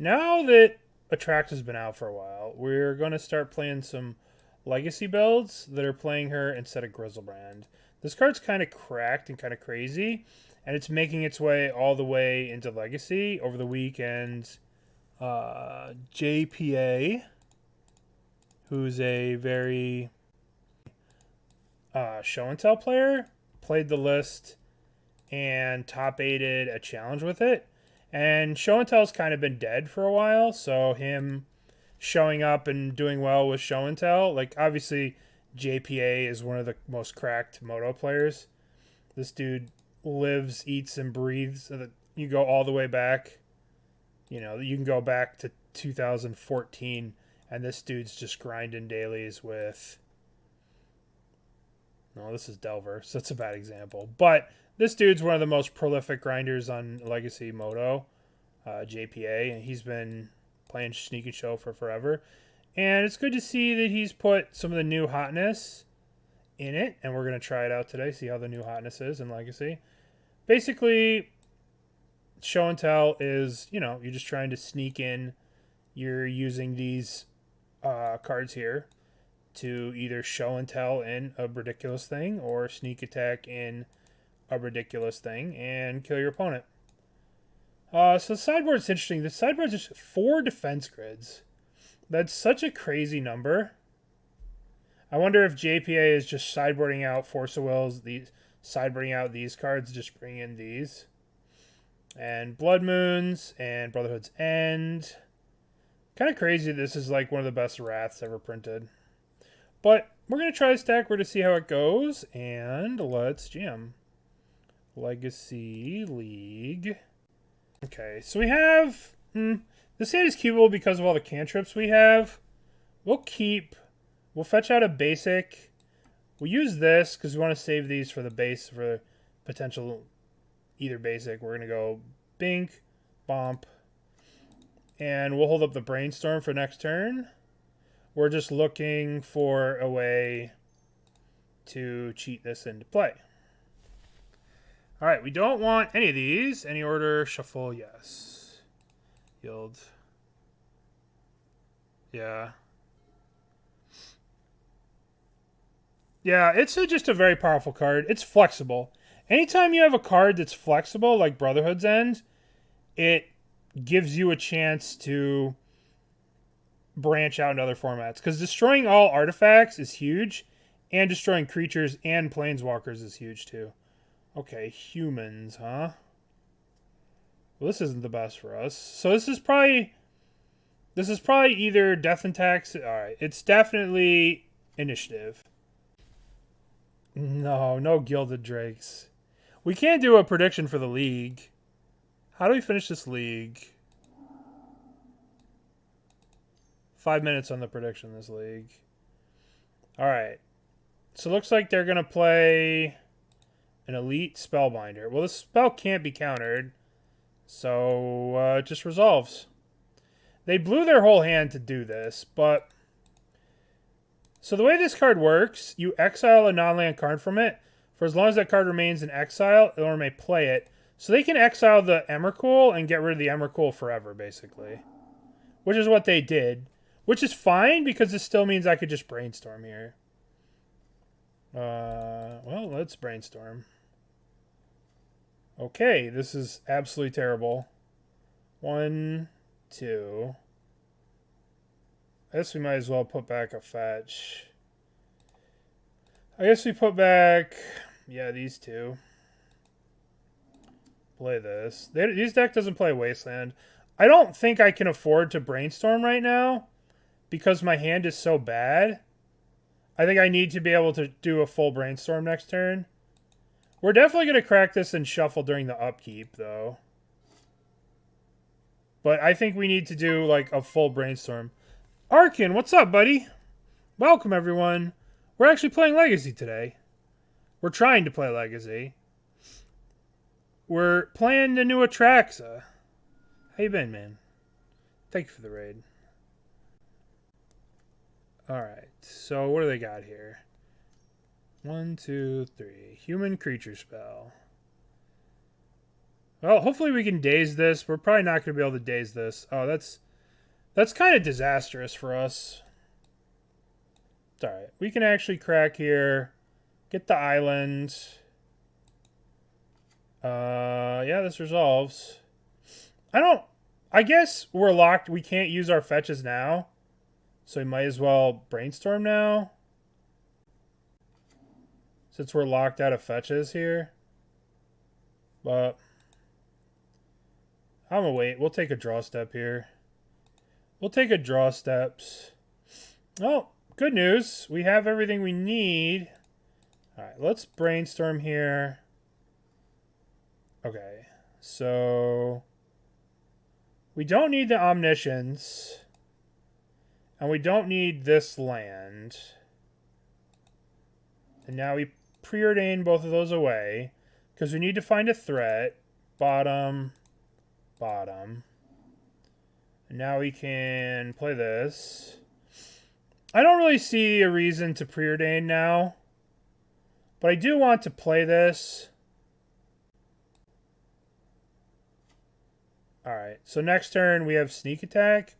Now that Atraxa's been out for a while, we're going to start playing some legacy builds that are playing her instead of Griselbrand. This card's kind of cracked and kind of crazy, and it's making its way all the way into legacy. Over the weekend, JPA, who's a very show and tell player, played the list and top 8'd a challenge with it. And show and tell's kind of been dead for a while, so him showing up and doing well with show and tell, like obviously JPA is one of the most cracked Moto players. This dude lives, eats, and breathes. You go all the way back, you know, you can go back to 2014, and this dude's just grinding dailies with. No, this is Delver, so that's a bad example. But this dude's one of the most prolific grinders on Legacy Moto, JPA, and he's been playing Sneak and Show for forever. And it's good to see that he's put some of the new hotness in it, and we're going to try it out today, see how the new hotness is in Legacy. Basically, show and tell is, you know, you're just trying to sneak in. You're using these cards here to either show and tell in a ridiculous thing or sneak attack in a ridiculous thing and kill your opponent. So the sideboard's interesting. The sideboard's just 4 defense grids. That's such a crazy number. I wonder if JPA is just sideboarding out Force of Wills, sideboarding out these cards, just bring in these. And Blood Moons and Brotherhood's End. Kind of crazy this is like one of the best Wraths ever printed. But we're going to try this deck. We're going to see how it goes. And let's jam. Legacy League. Okay, so we have... this hand is keepable because of all the cantrips we have. We'll fetch out a basic. We'll use this because we want to save these for the base for potential either basic. We're going to go Bink, Bomp, and we'll hold up the Brainstorm for next turn. We're just looking for a way to cheat this into play. All right, we don't want any of these. Any order, shuffle, yes. Yield. Yeah. Yeah, it's just a very powerful card. It's flexible. Anytime you have a card that's flexible, like Brotherhood's End, it gives you a chance to branch out into other formats. Because destroying all artifacts is huge, and destroying creatures and planeswalkers is huge too. Okay, humans, huh? Well, this isn't the best for us. So this is probably either Death and Tax. All right, it's definitely Initiative. No Gilded Drakes. We can't do a prediction for the league. How do we finish this league? 5 minutes on the prediction this league. All right. So it looks like they're going to play an Elite Spellbinder. Well, this spell can't be countered, so it just resolves. They blew their whole hand to do this, but... So the way this card works, you exile a non-land card from it. For as long as that card remains in exile, or may play it. So they can exile the Emrakul and get rid of the Emrakul forever, basically. Which is what they did. Which is fine, because this still means I could just Brainstorm here. Well, let's Brainstorm. Okay, this is absolutely terrible. 1, 2. I guess we might as well put back a fetch. I guess we put back... Yeah, these two. Play this. These deck doesn't play Wasteland. I don't think I can afford to Brainstorm right now because my hand is so bad. I think I need to be able to do a full Brainstorm next turn. We're definitely going to crack this and shuffle during the upkeep, though. But I think we need to do, like, a full Brainstorm. Arkin, what's up, buddy? Welcome, everyone. We're actually playing Legacy today. We're trying to play Legacy. We're playing the new Atraxa. How you been, man? Thank you for the raid. Alright, so what do they got here? 1, 2, 3. Human creature spell. Well, hopefully we can daze this. We're probably not going to be able to daze this. Oh, that's kind of disastrous for us. It's all right. We can actually crack here. Get the island. Yeah, this resolves. I guess we're locked. We can't use our fetches now. So we might as well brainstorm now. Since we're locked out of fetches here. But I'm gonna wait. We'll take a draw step here. We'll take a draw steps. Oh, good news. We have everything we need. Alright, let's brainstorm here. Okay, so we don't need the Omniscience. And we don't need this land. And now we preordain both of those away. Because we need to find a threat. Bottom. Bottom. And now we can play this. I don't really see a reason to preordain now. But I do want to play this. Alright, so next turn we have sneak attack.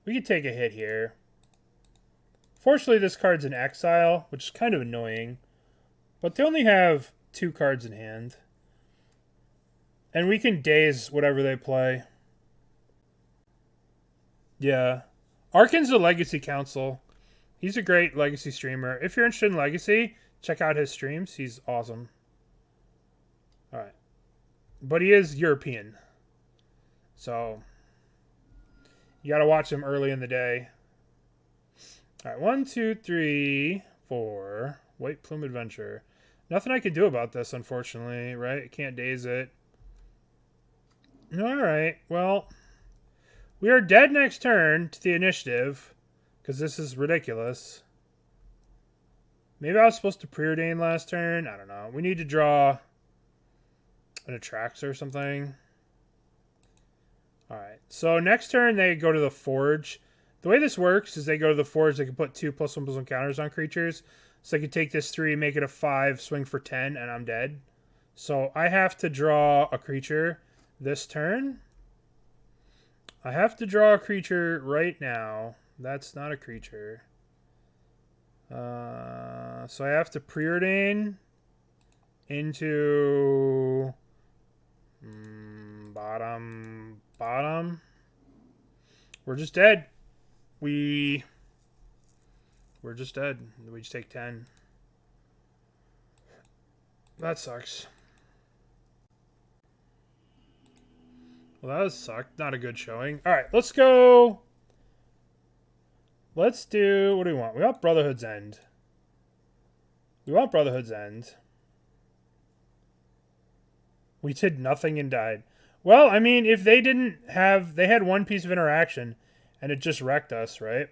We could take a hit here. Fortunately, this card's in exile, which is kind of annoying. But they only have 2 cards in hand. And we can daze whatever they play. Yeah. Arkin's a Legacy Council. He's a great Legacy streamer. If you're interested in Legacy, check out his streams. He's awesome. Alright. But he is European. So, you gotta watch him early in the day. Alright, 1, 2, 3, 4. White Plume Adventure. Nothing I can do about this, unfortunately, right? I can't daze it. Alright, well, we are dead next turn to the initiative, because this is ridiculous. Maybe I was supposed to preordain last turn. I don't know. We need to draw an Atraxa or something. Alright, so next turn they go to the Forge. The way this works is they go to the Forge, they can put 2+1/+1 counters on creatures. So they can take this 3, make it a 5, swing for 10, and I'm dead. So I have to draw a creature this turn. I have to draw a creature right now. That's not a creature. So I have to preordain into bottom. We're just dead. We're just dead. We just take 10. That sucks. Well, that sucked. Not a good showing. Alright, let's go. Let's do... What do we want? We want Brotherhood's End. We want Brotherhood's End. We did nothing and died. Well, I mean, if they didn't have... They had one piece of interaction, and it just wrecked us, right?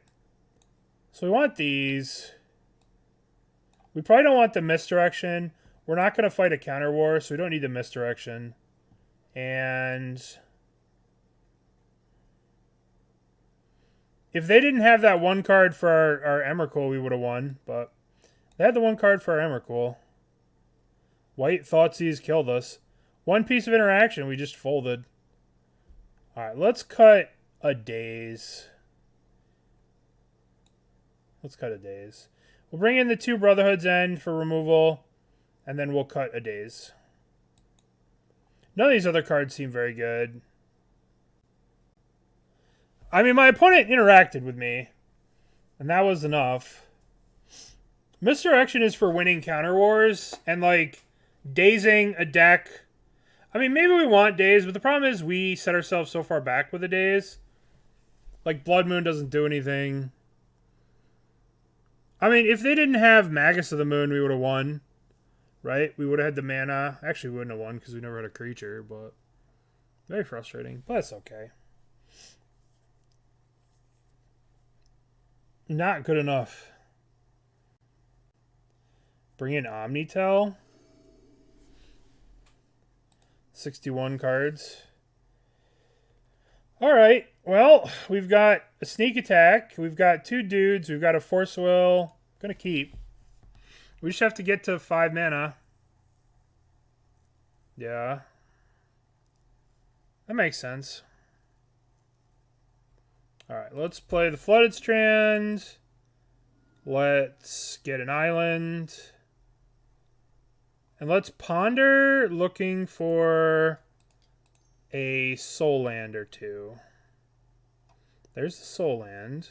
So we want these. We probably don't want the Misdirection. We're not going to fight a counter war, so we don't need the Misdirection. And if they didn't have that one card for our Emrakul, we would have won. But they had the one card for our Emrakul. White Thoughtseize killed us. One piece of interaction, we just folded. Alright, let's cut a Daze. Let's cut a Daze. We'll bring in the 2 Brotherhood's End for removal, and then we'll cut a Daze. None of these other cards seem very good. I mean, my opponent interacted with me, and that was enough. Misdirection is for winning counter wars, and, like, dazing a deck. I mean, maybe we want Daze, but the problem is we set ourselves so far back with a Daze. Like, Blood Moon doesn't do anything. I mean, if they didn't have Magus of the Moon, we would have won. Right? We would have had the mana. Actually, we wouldn't have won because we never had a creature, but very frustrating. But it's okay. Not good enough. Bring in Omnitel. 61 cards. Alright, well, we've got a sneak attack. We've got 2 dudes. We've got a force will. Gonna keep. We just have to get to 5 mana. Yeah. That makes sense. Alright, let's play the Flooded Strand. Let's get an island. And let's ponder looking for a soul land or two. There's the soul land.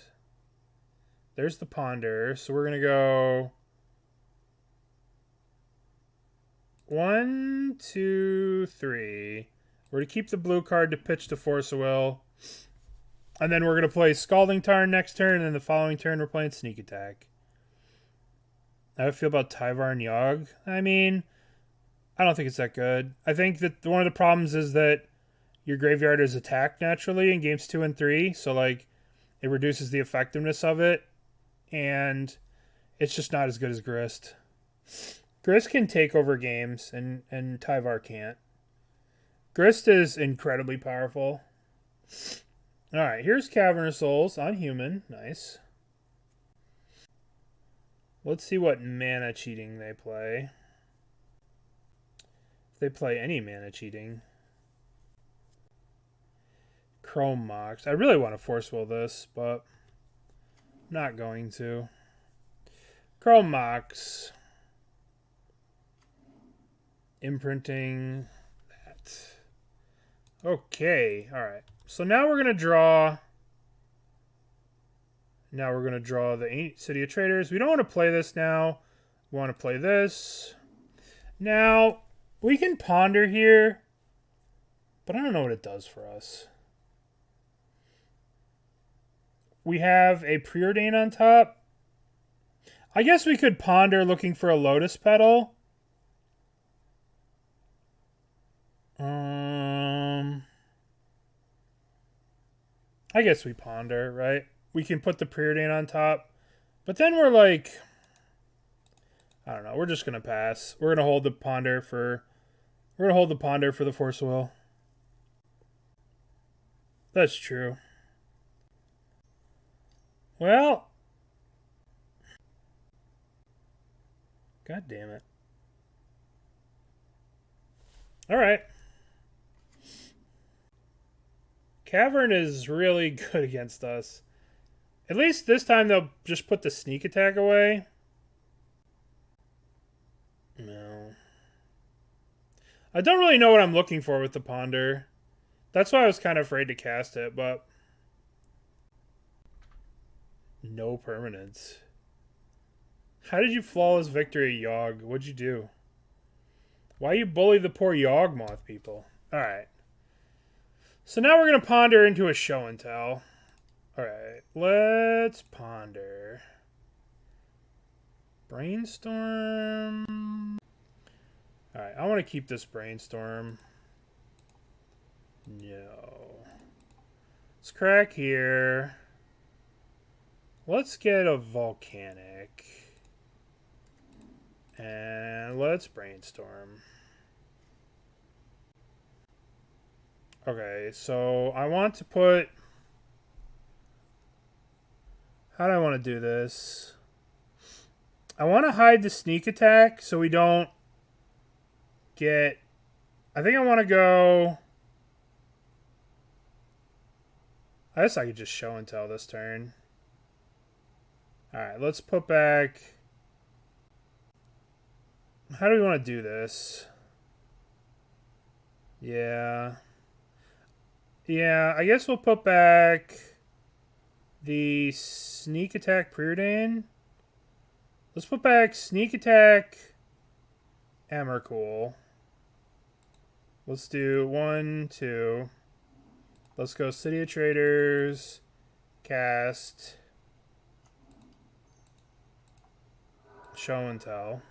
There's the ponder. So we're going to go 1, 2, 3. We're going to keep the blue card to pitch to Force of Will. And then we're going to play Scalding Tarn next turn, and then the following turn we're playing Sneak Attack. How do I feel about Tyvar and Yogg? I mean, I don't think it's that good. I think that one of the problems is that your graveyard is attacked naturally in games 2 and 3, so like it reduces the effectiveness of it, and it's just not as good as Grist. Grist can take over games, and Tyvar can't. Grist is incredibly powerful. Alright, here's Cavernous Souls on human. Nice. Let's see what mana cheating they play. If they play any mana cheating. Chrome Mox. I really want to Force Will this, but I'm not going to. Chrome Mox. Imprinting that. Okay, alright. So now we're going to draw... Now we're going to draw the City of Traitors. We don't want to play this now. We want to play this. Now, we can ponder here, but I don't know what it does for us. We have a Preordain on top. I guess we could ponder looking for a Lotus Petal. I guess we ponder, right? We can put the Preordain on top. But then we're like... I don't know. We're just going to pass. We're going to hold the ponder for... We're going to hold the ponder for the Force Will. That's true. Well... God damn it. Alright. Cavern is really good against us. At least this time they'll just put the sneak attack away. No. I don't really know what I'm looking for with the ponder. That's why I was kind of afraid to cast it, but... No permanence. How did you flawless victory, Yogg? What'd you do? Why you bully the poor Yawgmoth people? Alright. So now we're going to ponder into a show and tell. Alright, let's ponder. Brainstorm. Alright, I want to keep this Brainstorm. No. Let's crack here. Let's get a Volcanic. And let's Brainstorm. Okay, so I want to put... How do I want to do this? I want to hide the sneak attack so we don't get... I think I want to go... I guess I could just show and tell this turn. Alright, let's put back... How do we want to do this? Yeah. Yeah, I guess we'll put back the sneak attack Preordain. Let's put back sneak attack Emrakul. Let's do 1, 2. Let's go City of Traitors. Cast. Show and tell.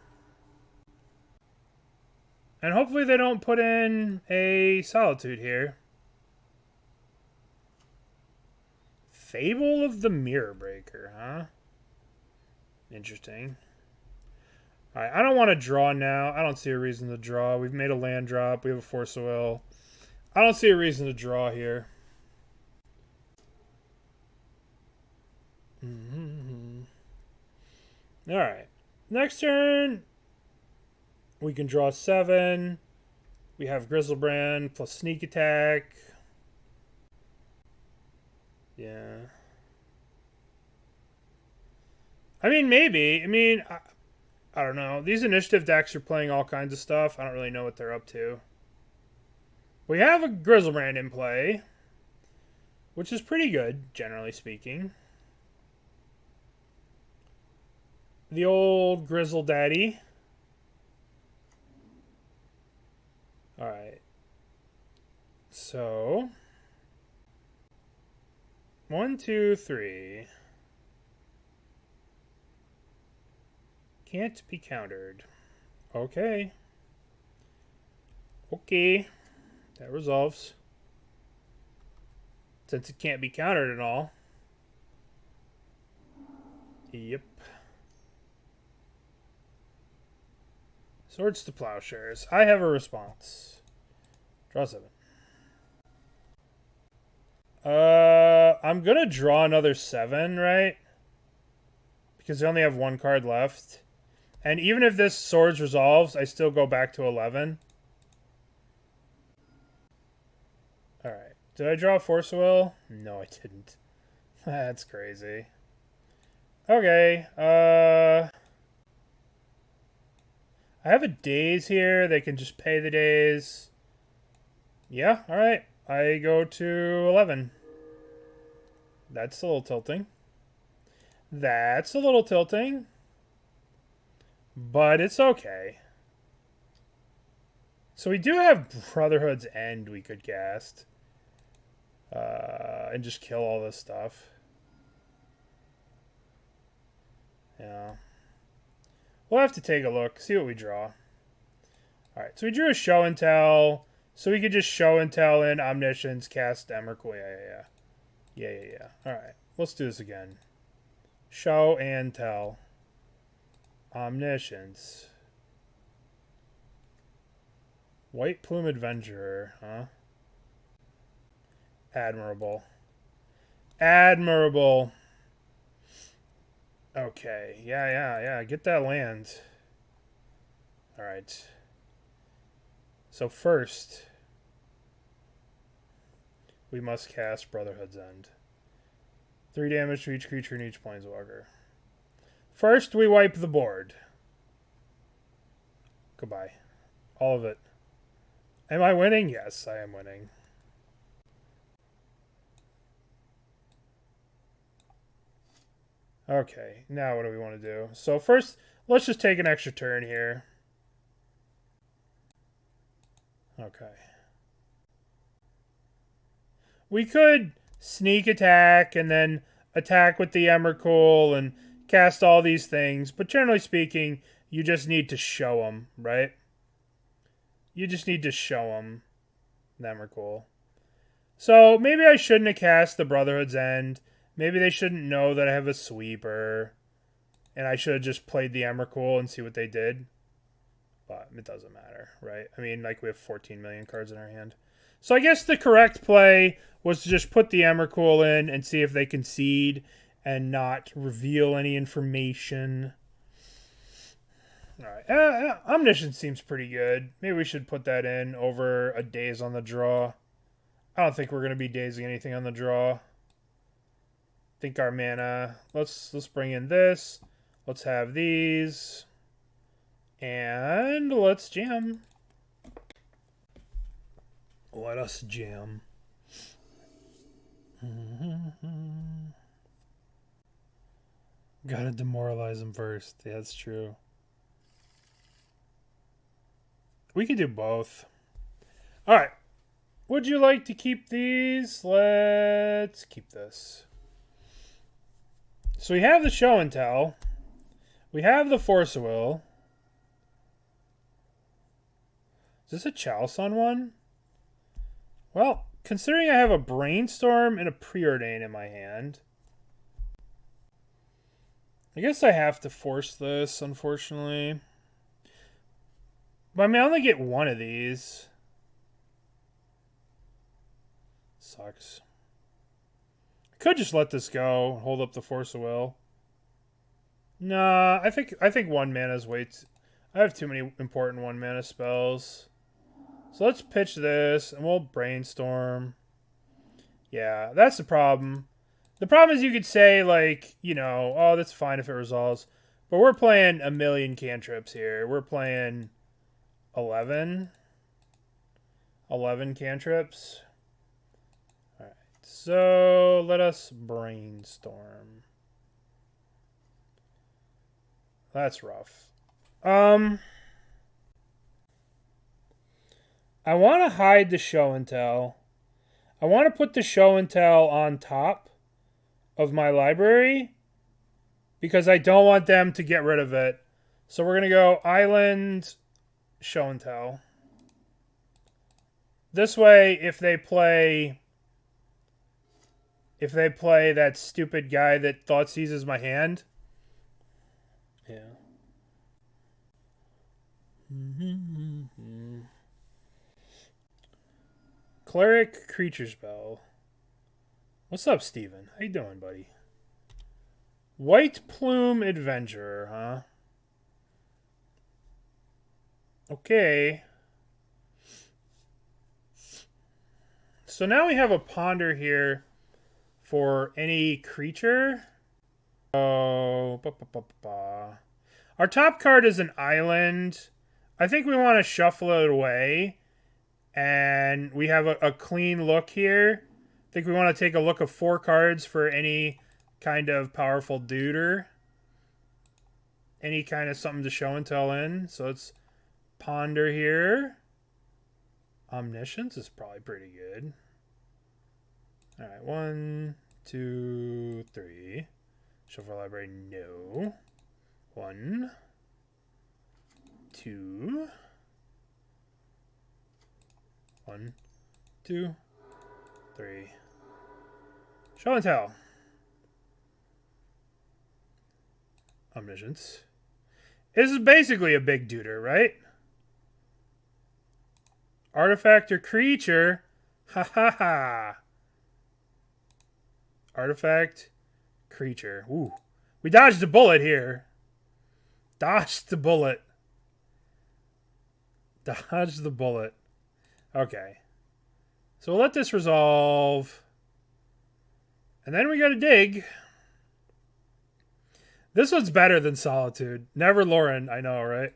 And hopefully they don't put in a Solitude here. Fable of the Mirror Breaker, huh? Interesting. Alright, I don't want to draw now. I don't see a reason to draw. We've made a land drop. We have a Force of Will. I don't see a reason to draw here. Alright. Next turn, we can draw 7. We have Griselbrand plus Sneak Attack. Yeah. I mean, maybe. I mean, I don't know. These initiative decks are playing all kinds of stuff. I don't really know what they're up to. We have a Griselbrand in play, which is pretty good, generally speaking. The old Grizzle Daddy. Alright. So 1, 2, 3. Can't be countered. Okay. Okay. That resolves. Since it can't be countered at all. Yep. Swords to Plowshares. I have a response. Draw 7. I'm gonna draw another 7, right? Because I only have 1 card left. And even if this Swords resolves, I still go back to 11. Alright. Did I draw Force Will? No, I didn't. That's crazy. Okay. I have a Daze here. They can just pay the Daze. Yeah, alright. I go to 11. That's a little tilting. That's a little tilting. But it's okay. So we do have Brotherhood's End we could cast. And just kill all this stuff. Yeah. We'll have to take a look, see what we draw. Alright, so we drew a Show and Tell. So we could just Show and Tell in Omniscience, cast Emrakul. Yeah. Alright, let's do this again. Show and Tell. Omniscience. White Plume Adventurer, huh? Admirable. Admirable. Okay, yeah. Get that land. Alright. So first, we must cast Brotherhood's End. 3 damage to each creature and each planeswalker. First, we wipe the board. Goodbye. All of it. Am I winning? Yes, I am winning. Okay, now what do we want to do? So first, let's just take an extra turn here. Okay. We could sneak attack and then attack with the Emrakul and cast all these things, but generally speaking, you just need to show them, right? You just need to show them the Emrakul. So maybe I shouldn't have cast the Brotherhood's End. Maybe they shouldn't know that I have a sweeper. And I should have just played the Emrakul and see what they did. But it doesn't matter, right? I mean, like, we have 14 million cards in our hand. So I guess the correct play was to just put the Emrakul in and see if they concede and not reveal any information. Alright, Omniscience seems pretty good. Maybe we should put that in over a Daze on the draw. I don't think we're going to be dazing anything on the draw. Think our mana. Let's bring in this. Let's have these. And let's jam. Let us jam. Gotta demoralize them first. Yeah, that's true. We could do both. Alright. Would you like to keep these? Let's keep this. So we have the Show and Tell. We have the Force of Will. Is this a Chalcon one? Well, considering I have a Brainstorm and a Preordain in my hand, I guess I have to force this, unfortunately. But I mean, I only get one of these. Sucks. I could just let this go, hold up the Force of Will. Nah, I think 1 mana is way too... I have too many important 1 mana spells. So let's pitch this, and we'll Brainstorm. Yeah, that's the problem. The problem is you could say, like, you know, oh, that's fine if it resolves. But we're playing a million cantrips here. We're playing 11 cantrips. All right, so let us brainstorm. That's rough. I want to hide the show and tell. I want to put the show and tell on top of my library because I don't want them to get rid of it. So we're going to go island, show and tell. This way, if they play that stupid guy that thought seizes my hand. Yeah. Cleric creature spell. What's up, Steven? How you doing, buddy? White Plume Adventurer, huh? Okay. So now we have a ponder here for any creature. Oh, our top card is an island. I think we want to shuffle it away. And we have a clean look here. I think we want to take a look of 4 cards for any kind of powerful duder. Any kind of something to show and tell in. So let's ponder here. Omniscience is probably pretty good. Alright, 1, 2, 3. Shuffle library, no. 1, 2. 1, 2, 3. Show and tell. Omniscience. This is basically a big duder, right? Artifact or creature. Ha ha ha. Artifact, creature. Ooh. We dodged a bullet here. Dodged the bullet. Dodged the bullet. Okay. So we'll let this resolve. And then we gotta dig. This one's better than Solitude. Never Lauren, I know, right?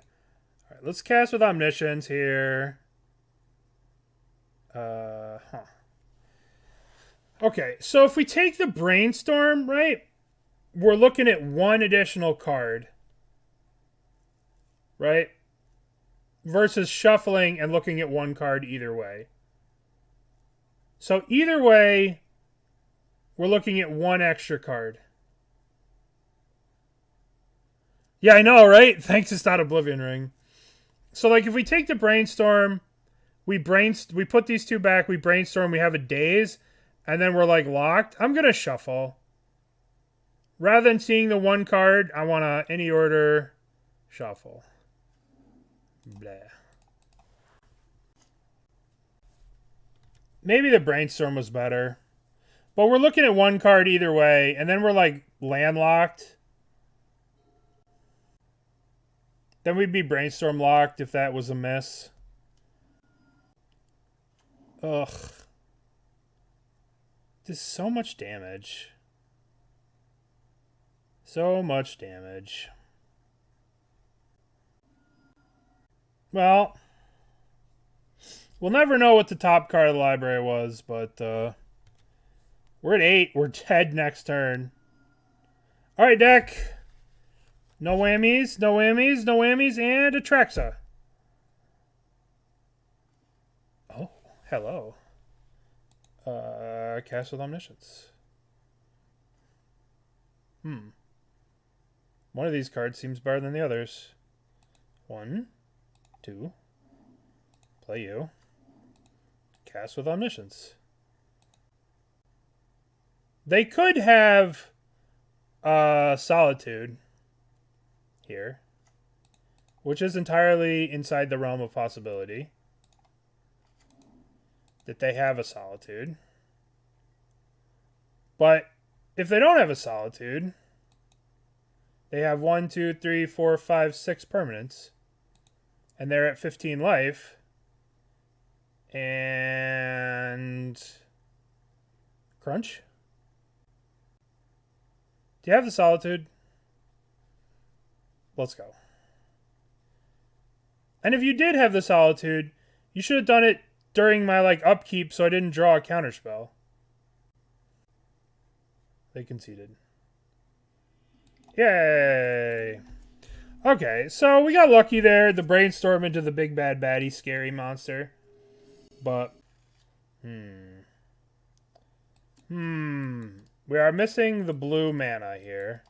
Alright, let's cast with Omniscience here. Okay, so if we take the Brainstorm, right? We're looking at 1 additional card. Right? Versus shuffling and looking at 1 card either way. So either way, we're looking at 1 extra card. Yeah, I know, right? Thanks, it's not Oblivion Ring. So, like, if we take the Brainstorm, we put these 2 back, we Brainstorm, we have a Daze, and then we're, like, locked. I'm going to shuffle. Rather than seeing the 1 card, I want to, any order, shuffle. Blah. Maybe the Brainstorm was better. But we're looking at 1 card either way, and then we're, like, landlocked. Then we'd be Brainstorm locked if that was a miss. Ugh. This is so much damage. So much damage. Well, we'll never know what the top card of the library was, but we're at 8. We're dead next turn. Alright, deck. No whammies, no whammies, no whammies, and Atraxa. Oh, hello. Cast with Omniscience. One of these cards seems better than the others. 1, 2. Play you. Cast with Omniscience. They could have Solitude here, which is entirely inside the realm of possibility that they have a Solitude. But if they don't have a Solitude, they have 1, 2, 3, 4, 5, 6 permanents, and they're at 15 life. And crunch. Do you have the Solitude? Let's go. And if you did have the Solitude, you should have done it during my upkeep so I didn't draw a counterspell. They conceded. Yay! Okay, so we got lucky there. The Brainstorm into the big bad baddie scary monster. But, we are missing the blue mana here.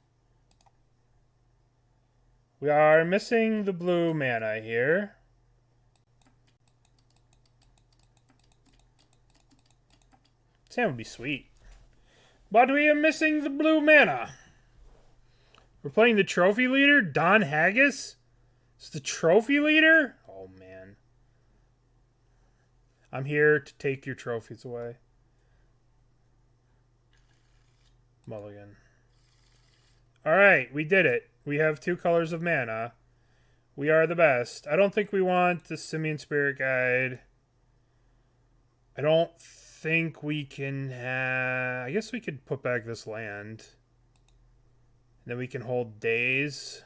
We are missing the blue mana here. Sam would be sweet. But we are missing the blue mana. We're playing the trophy leader, Don Haggis? It's the trophy leader? Oh, man. I'm here to take your trophies away. Mulligan. Alright, we did it. We have 2 colors of mana. We are the best. I don't think we want the Simian Spirit Guide. I don't think we can have... I guess we could put back this land. And then we can hold Daze.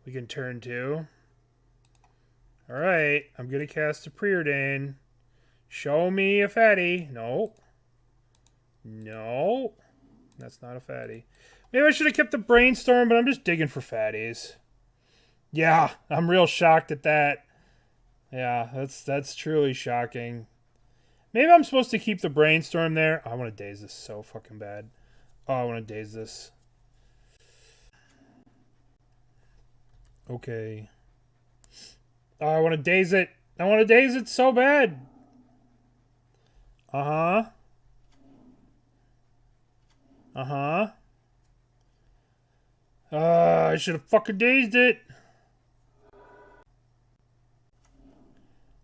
We can turn 2. Alright, I'm going to cast a Preordain. Show me a fatty. No. No. That's not a fatty. Maybe I should have kept the Brainstorm, but I'm just digging for fatties. Yeah, I'm real shocked at that. Yeah, that's truly shocking. Maybe I'm supposed to keep the Brainstorm there. Oh, I want to Daze this so fucking bad. Oh, I want to Daze this. Okay. Oh, I want to Daze it. I want to Daze it so bad. Uh-huh. Uh-huh. I should have fucking Dazed it.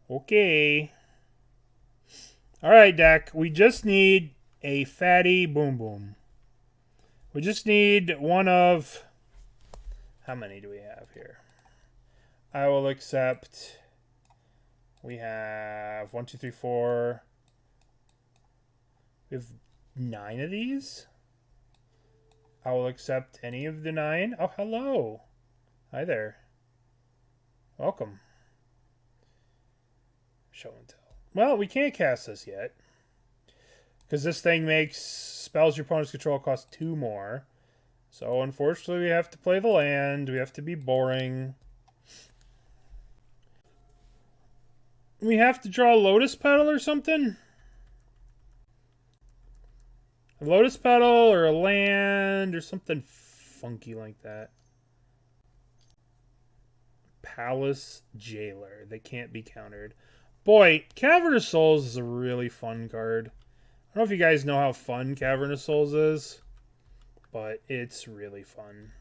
Okay. Alright, deck. We just need a fatty boom boom. We just need one of... How many do we have here? I will accept... We have 1, 2, 3, 4... We have 9 of these? I will accept any of the 9. Oh, hello. Hi there. Welcome. Show and tell. Well, we can't cast this yet. Because this thing makes spells your opponent's control cost 2 more. So, unfortunately, we have to play the land. We have to be boring. We have to draw a Lotus Petal or something? A Lotus Petal or a land or something funky like that. Palace Jailer. They can't be countered. Boy, Cavern of Souls is a really fun card. I don't know if you guys know how fun Cavern of Souls is, but it's really fun.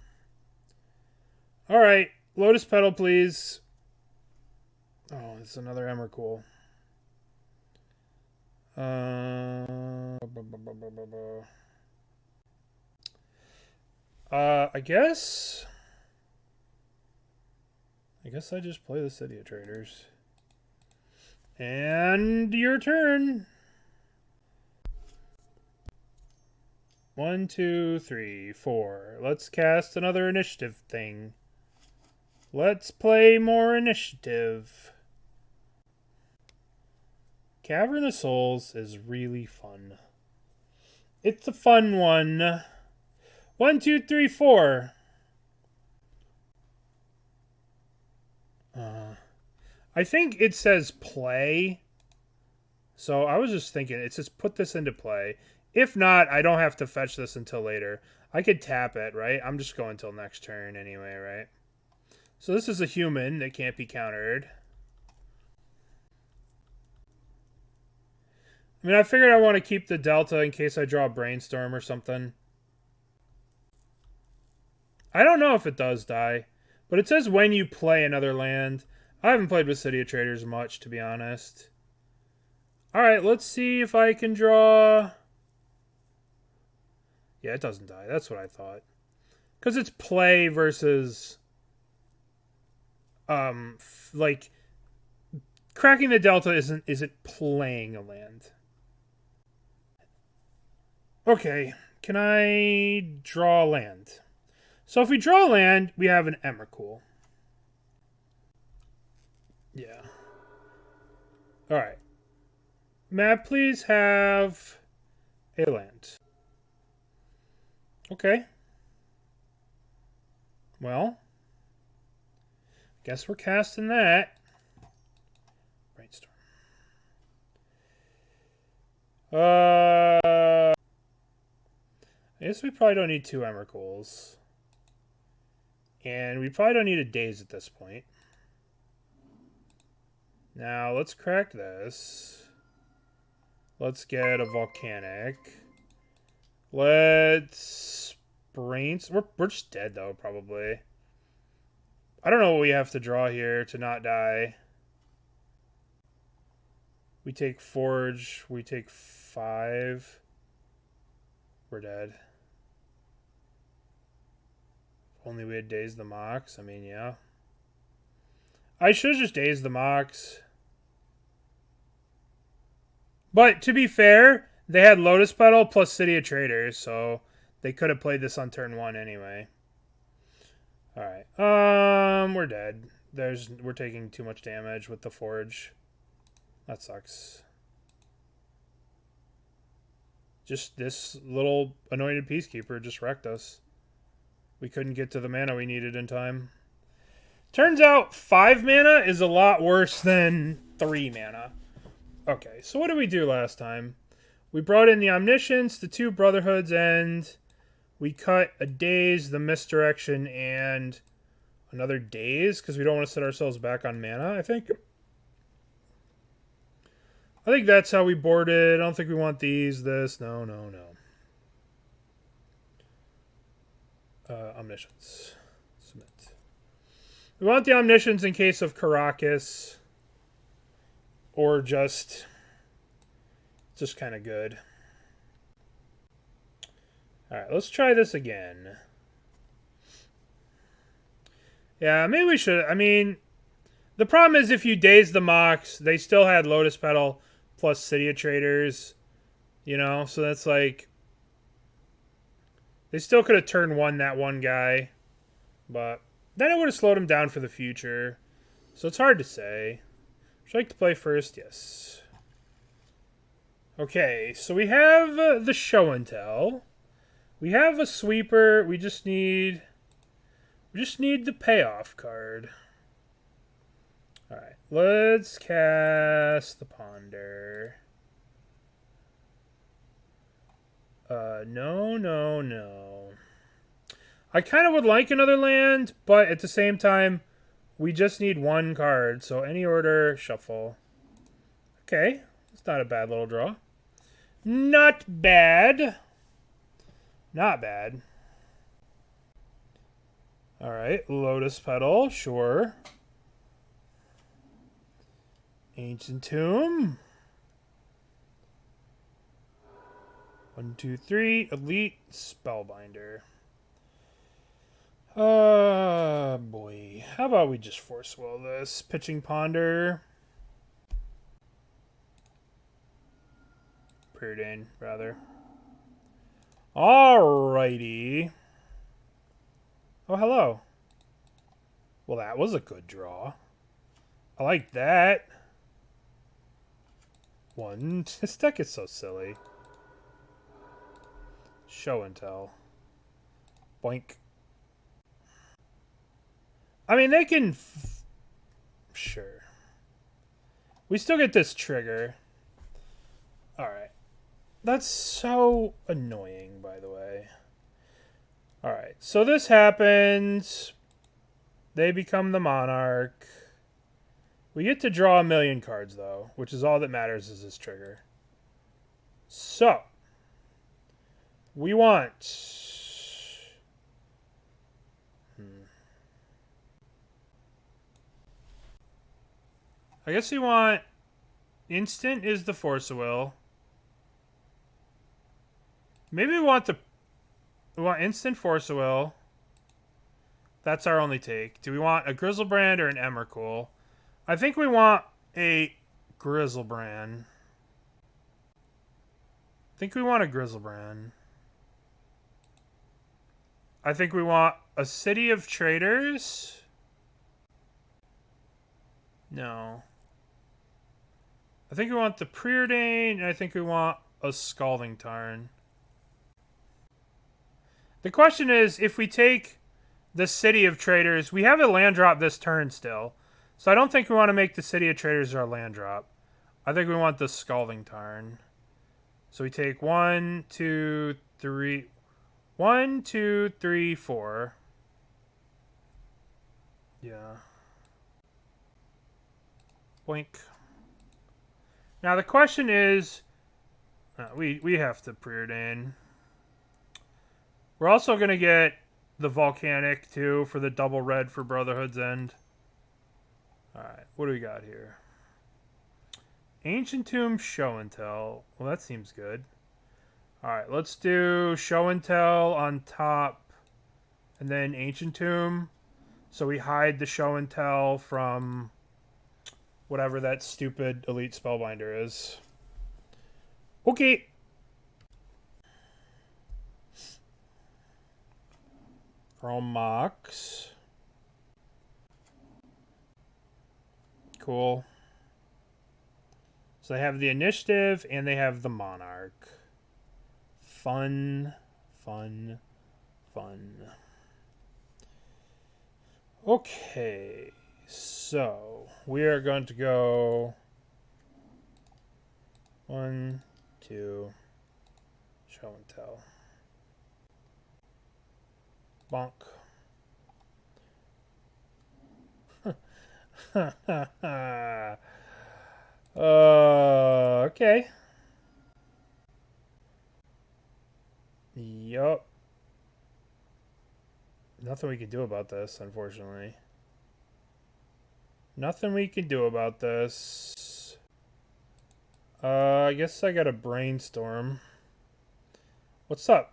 Alright, Lotus Petal, please. Oh, it's another Emrakul. I guess I just play the City of Traitors. And your turn. 1, 2, 3, 4. Let's cast another initiative thing. Let's play more initiative. Cavern of Souls is really fun. It's a fun one. 1, 2, 3, 4. I think it says play. So I was just thinking, it says put this into play. If not, I don't have to fetch this until later. I could tap it, right? I'm just going until next turn anyway, right? So this is a human that can't be countered. I mean, I figured I want to keep the Delta in case I draw a Brainstorm or something. I don't know if it does die, but it says when you play another land. I haven't played with City of Traitors much, to be honest. Alright, let's see if I can draw... Yeah, it doesn't die. That's what I thought. Because it's play versus... like... Cracking the Delta isn't playing a land. Okay. can I draw land? So if we draw land, we have an Emrakul. Yeah. All right. Map, please have a land. Okay. Well, guess we're casting that. Brainstorm. I guess we probably don't need 2 Emrakuls. And we probably don't need a Daze at this point. Now, let's crack this. Let's get a Volcanic. Let's Brainstorm. We're just dead, though, probably. I don't know what we have to draw here to not die. We take Forge. We take 5. We're dead. If only we had Dazed the Mox. I mean, yeah. I should have just Dazed the Mox. But to be fair, they had Lotus Petal plus City of Traitors, so they could have played this on turn 1 anyway. Alright. We're dead. We're taking too much damage with the Forge. That sucks. Just this little anointed Peacekeeper just wrecked us. We couldn't get to the mana we needed in time. Turns out 5 mana is a lot worse than 3 mana. Okay, so what did we do last time? We brought in the Omniscience, the 2 Brotherhoods, and we cut a Daze, the Misdirection, and another Daze, because we don't want to set ourselves back on mana, I think. I think that's how we boarded. I don't think we want these, this. No. Omniscience. Submit. We want the Omniscience in case of Karakas. Or just kind of good. Alright, let's try this again. Yeah, maybe we should. I mean, the problem is if you Daze the Mox, they still had Lotus Petal plus City of Traitors. You know, so that's like... They still could have turn 1 that one guy. But then it would have slowed him down for the future. So it's hard to say. Would you like to play first? Yes. Okay, so we have the show and tell. We have a sweeper. We just need the payoff card. All right, let's cast the Ponder. No. I kind of would like another land, but at the same time, we just need 1 card. So any order, shuffle. Okay, it's not a bad little draw. Not bad. Not bad. All right, Lotus Petal, sure. Ancient Tomb. 1, 2, 3. Elite Spellbinder. Boy. How about we just Force Will this? Pitching Ponder. Preordain, rather. Alrighty. Oh, hello. Well, that was a good draw. I like that. 1. This deck is so silly. Show and tell. Boink. I mean, they can... Sure. We still get this trigger. Alright. That's so annoying, by the way. Alright, so this happens. They become the Monarch. We get to draw 1,000,000 cards, though, which is all that matters is this trigger. So, we want... I guess we want... Instant is the Force of Will. Maybe we want instant Force of Will. That's our only take. Do we want a Griselbrand or an Emrakul? I think we want a Griselbrand. I think we want a Griselbrand. I think we want a City of Traitors. No. I think we want the Preordain, and I think we want a Scalding Tarn. The question is, if we take the City of Traitors, we have a land drop this turn still. So I don't think we want to make the City of Traitors our land drop. I think we want the Scalding Tarn. So we take 1, 2, 3... 1, 2, 3, 4. Yeah. Boink. Now the question is, we have to Preordain. We're also going to get the Volcanic too for the double red for Brotherhood's End. Alright, what do we got here? Ancient Tomb Show and Tell. Well, that seems good. Alright, let's do Show and Tell on top and then Ancient Tomb. So we hide the Show and Tell from whatever that stupid elite spellbinder is. Okay. Chrome Mox. Cool. So they have the initiative and they have the monarch. Fun, fun, fun. Okay. So we are going to go 1, 2, Show and Tell. Bonk. Okay. Yup. Nothing we can do about this, unfortunately. Nothing we can do about this. I guess I got a Brainstorm. What's up,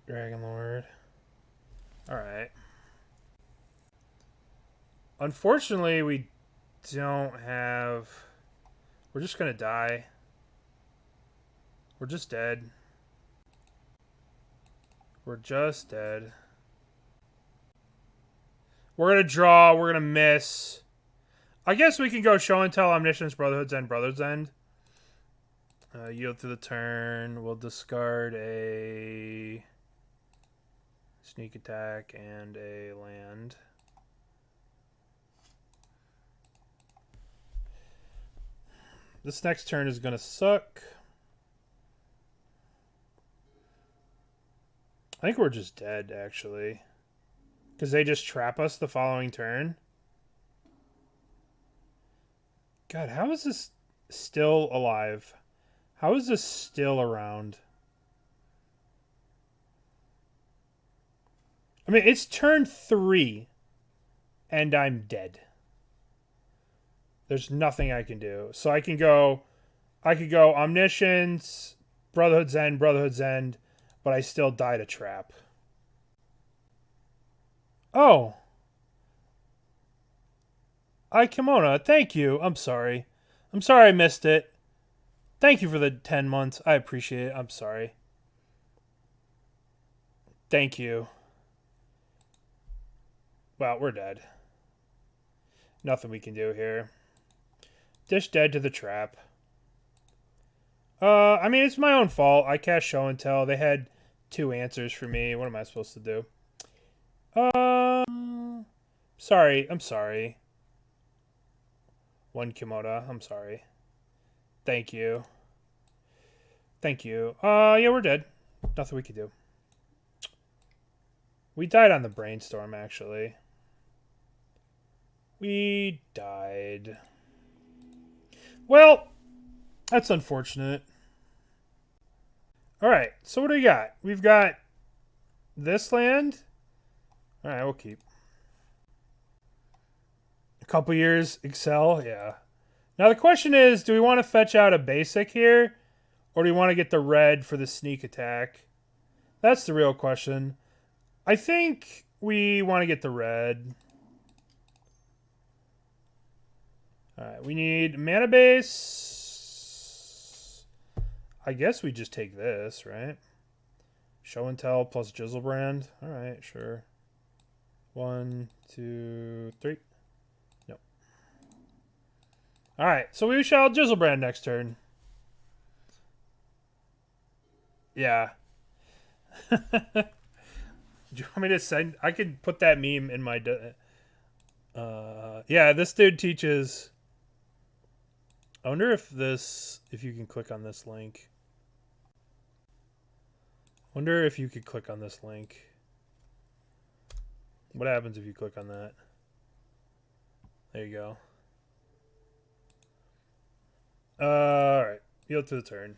Dragon Lord? Alright. Unfortunately, we don't have... We're just gonna die. We're just dead. We're just dead. We're gonna draw. We're gonna miss. I guess we can go Show and Tell, Omniscience, Brotherhood's End, Brotherhood's End. Yield through the turn. We'll discard a sneak attack and a land. This next turn is gonna suck. I think we're just dead, actually. Because they just trap us the following turn. God, how is this still alive? How is this still around? I mean, it's turn 3. And I'm dead. There's nothing I can do. So I could go Omniscience, Brotherhood's End, but I still died a trap. Oh. Kimona, thank you. I'm sorry. I'm sorry I missed it. Thank you for the 10 months. I appreciate it. I'm sorry. Thank you. Well, we're dead. Nothing we can do here. Dish dead to the trap. I mean, it's my own fault. I cast Show and Tell. They had 2 answers for me. What am I supposed to do? Sorry. I'm sorry. 1 Kimoda. I'm sorry. Thank you. Thank you. Yeah, we're dead. Nothing we can do. We died on the Brainstorm, actually. We died. Well, that's unfortunate. Alright, so what do we got? We've got this land. Alright, we'll keep. A couple years, Excel, yeah. Now the question is, do we want to fetch out a basic here? Or do we want to get the red for the sneak attack? That's the real question. I think we want to get the red. Alright, we need mana base. I guess we just take this, right? Show and Tell plus Griselbrand. Alright, sure. 1, 2, 3. Nope. Alright, so we shall Griselbrand next turn. Yeah. Do you want me to send? I could put that meme in my... yeah, this dude teaches... I wonder if you can click on this link. Wonder if you could click on this link. What happens if you click on that? There you go. Alright. Yield to the turn.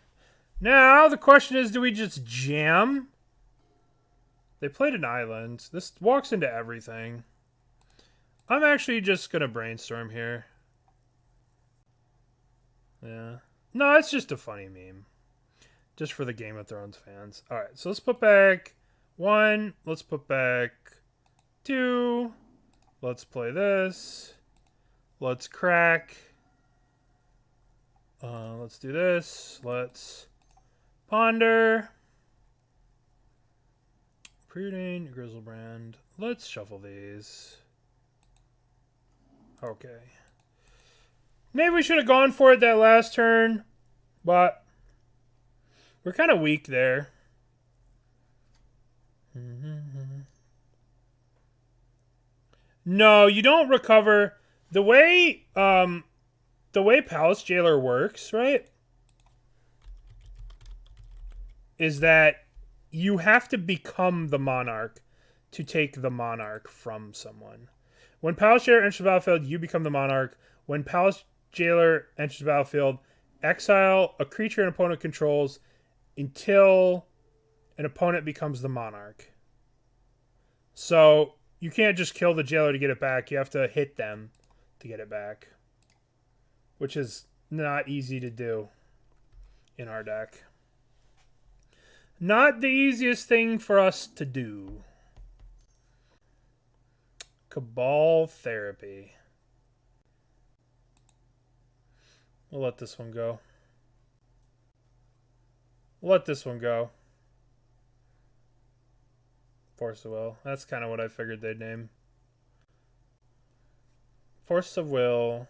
Now, the question is, do we just jam? They played an island. This walks into everything. I'm actually just going to brainstorm here. Yeah. No, it's just a funny meme. Just for the Game of Thrones fans. Alright, so let's put back 1. Let's put back 2. Let's play this. Let's crack. Let's do this. Let's ponder. Preordain, Griselbrand. Let's shuffle these. Okay. Maybe we should have gone for it that last turn, but we're kind of weak there. No, you don't recover. The way Palace Jailer works, right, is that you have to become the monarch to take the monarch from someone. When Palace Jailer enters the battlefield, you become the monarch. When Palace Jailer enters the battlefield, exile a creature an opponent controls until an opponent becomes the monarch. So you can't just kill the jailer to get it back. You have to hit them to get it back, which is not easy to do in our deck. Not the easiest thing for us to do. Cabal Therapy. We'll let this one go. Let this one go. Force of Will. That's kind of what I figured they'd name. Force of Will.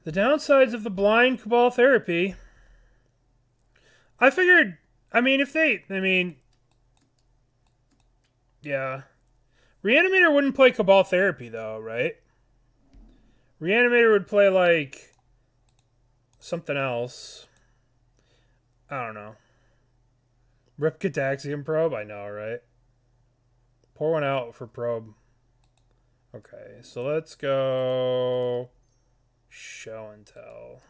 The downsides of the blind Cabal Therapy. I figured, yeah. Reanimator wouldn't play Cabal Therapy, though, right? Reanimator would play, like, something else. I don't know. Rip Cataxium Probe? I know, right? Pour one out for Probe. Okay, so let's go Show and Tell.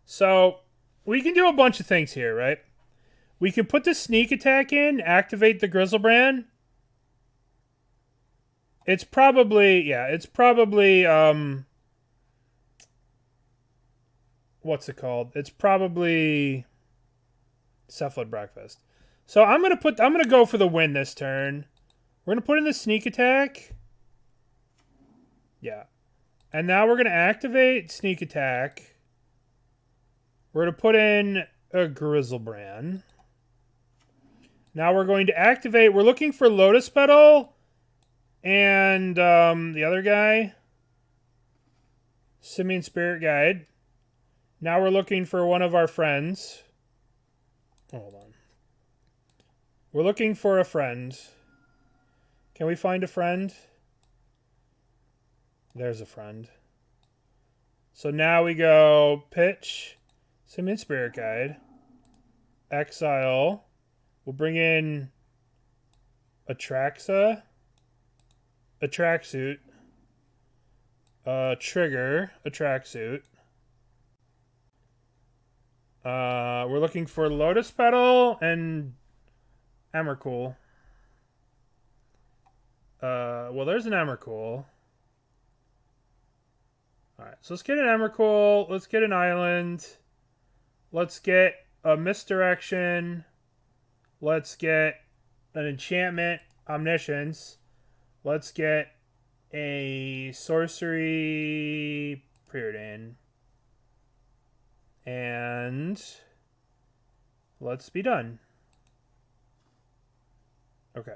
So, we can do a bunch of things here, right? We can put the sneak attack in, activate the Griselbrand. It's probably, what's it called? It's probably Cephalid Breakfast. So I'm gonna go for the win this turn. We're gonna put in the sneak attack. Yeah. And now we're gonna activate sneak attack. We're gonna put in a Griselbrand. Now we're going to activate, we're looking for Lotus Petal and the other guy, Simian Spirit Guide. Now we're looking for one of our friends. Hold on. We're looking for a friend. Can we find a friend? There's a friend. So now we go pitch, Simian Spirit Guide, exile. We'll bring in Atraxa, a tracksuit, trigger, a tracksuit. We're looking for Lotus Petal and Emrakul. Well, there's an Emrakul. Alright, so let's get an Emrakul. Let's get an island. Let's get a Misdirection. Let's get an enchantment, Omniscience. Let's get a sorcery, Preordain. And let's be done. Okay.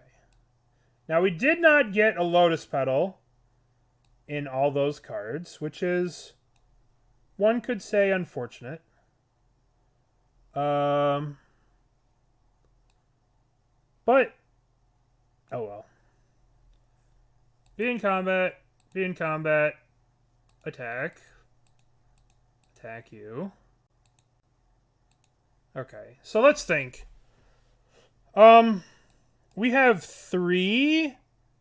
Now, we did not get a Lotus Petal in all those cards, which is, one could say, unfortunate. But, oh well. Be in combat, attack. Attack you. Okay, so let's think. We have 3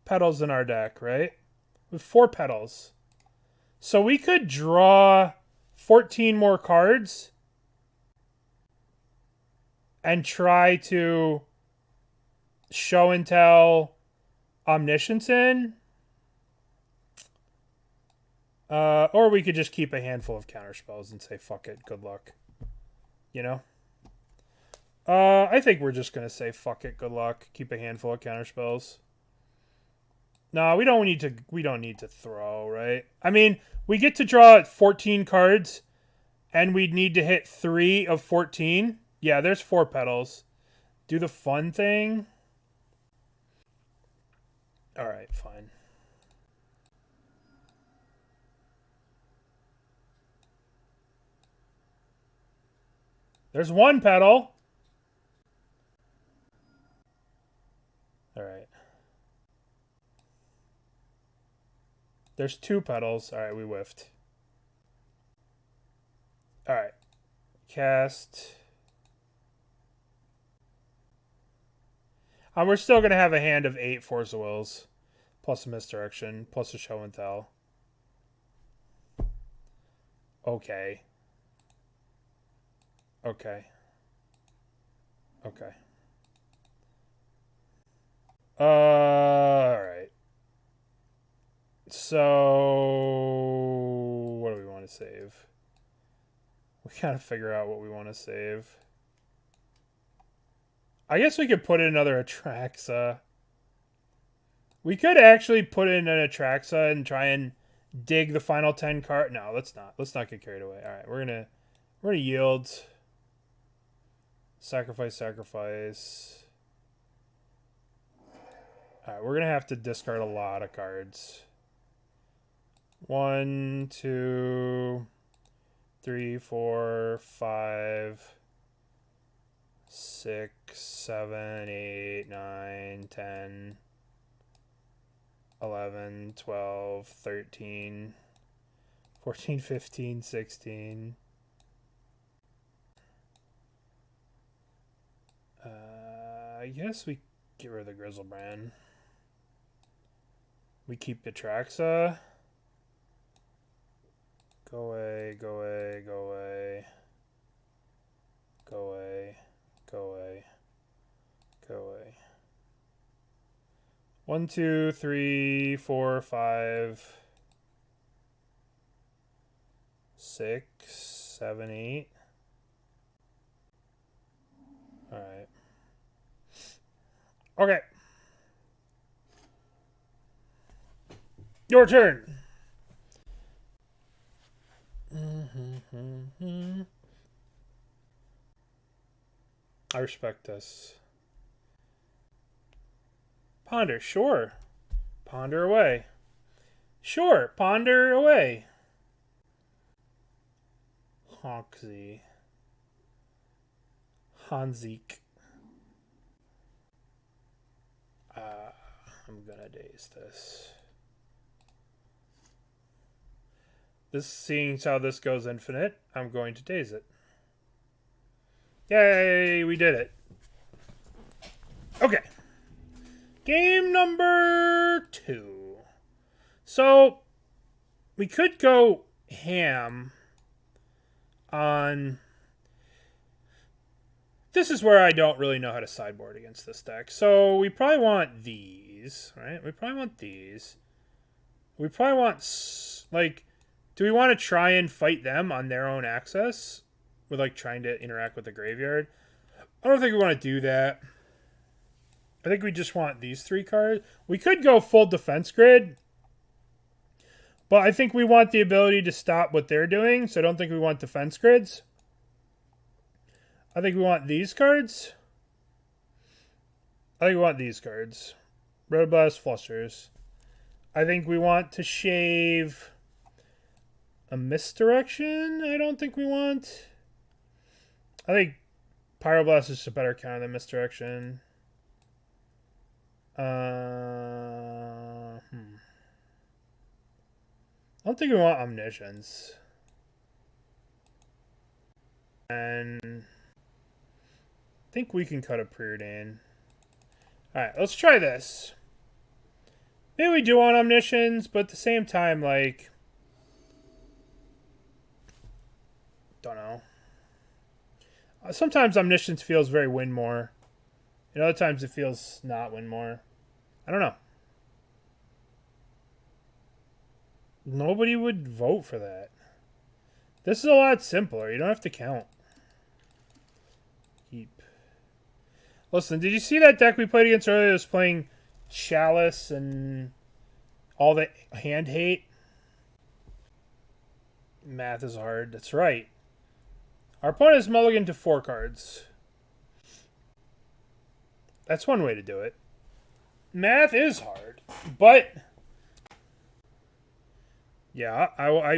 petals in our deck, right? With 4 petals. So we could draw 14 more cards and try to show and tell Omniscience in. Or we could just keep a handful of counterspells and say, fuck it, good luck. You know? I think we're just going to say, fuck it, good luck. Keep a handful of counterspells. No, we don't need to throw, right? I mean, we get to draw 14 cards, and we'd need to hit 3 of 14. Yeah, there's 4 petals. Do the fun thing. All right, fine. There's 1 petal. All right. There's 2 petals. All right, we whiffed. All right. Cast. We're still going to have a hand of 8 Force of Wills. Plus a Misdirection. Plus a Show and Tell. Okay. Okay. Okay. Alright. So, what do we want to save? We gotta figure out what we want to save. I guess we could put in another Atraxa. We could actually put in an Atraxa and try and dig the final 10 card. No, let's not. Let's not get carried away. Alright, we're gonna yield. Sacrifice. Alright, we're going to have to discard a lot of cards. 1, 2, 3, 4, 5, 6, 7, 8, 9, 10, 11, 12, 13, 14, 15, 16. I guess we get rid of the Griselbrand. We keep the Atraxa. Go away. 1, 2, 3, 4, 5, 6, 7, 8. All right. Okay. Your turn. I respect this. Ponder, sure. Ponder away. Sure, ponder away. Honksy. Hanzik. I'm gonna daze this. Seeing how this goes infinite, I'm going to daze it. Yay, we did it. Okay. Game number 2. So, we could go ham on... This is where I don't really know how to sideboard against this deck. So, we probably want these, right? We probably want these. We probably want, like... Do we want to try and fight them on their own access? With, like, trying to interact with the graveyard? I don't think we want to do that. I think we just want these 3 cards. We could go full defense grid. But I think we want the ability to stop what they're doing. So I don't think we want defense grids. I think we want these cards. I think we want these cards. Pyroblast, Flusters. I think we want to shave a Misdirection. I don't think we want. I think Pyroblast is just a better counter than Misdirection. I don't think we want Omniscience. And I think we can cut a Preordain. Alright, let's try this. Maybe we do want Omniscience, but at the same time, like, don't know. Sometimes Omniscience feels very win more. And other times it feels not win more. I don't know. Nobody would vote for that. This is a lot simpler. You don't have to count. Keep. Listen, did you see that deck we played against earlier? It was playing Chalice and all the hand hate. Math is hard. That's right. Our opponent is mulligan to 4 cards. That's one way to do it. Math is hard, but yeah, I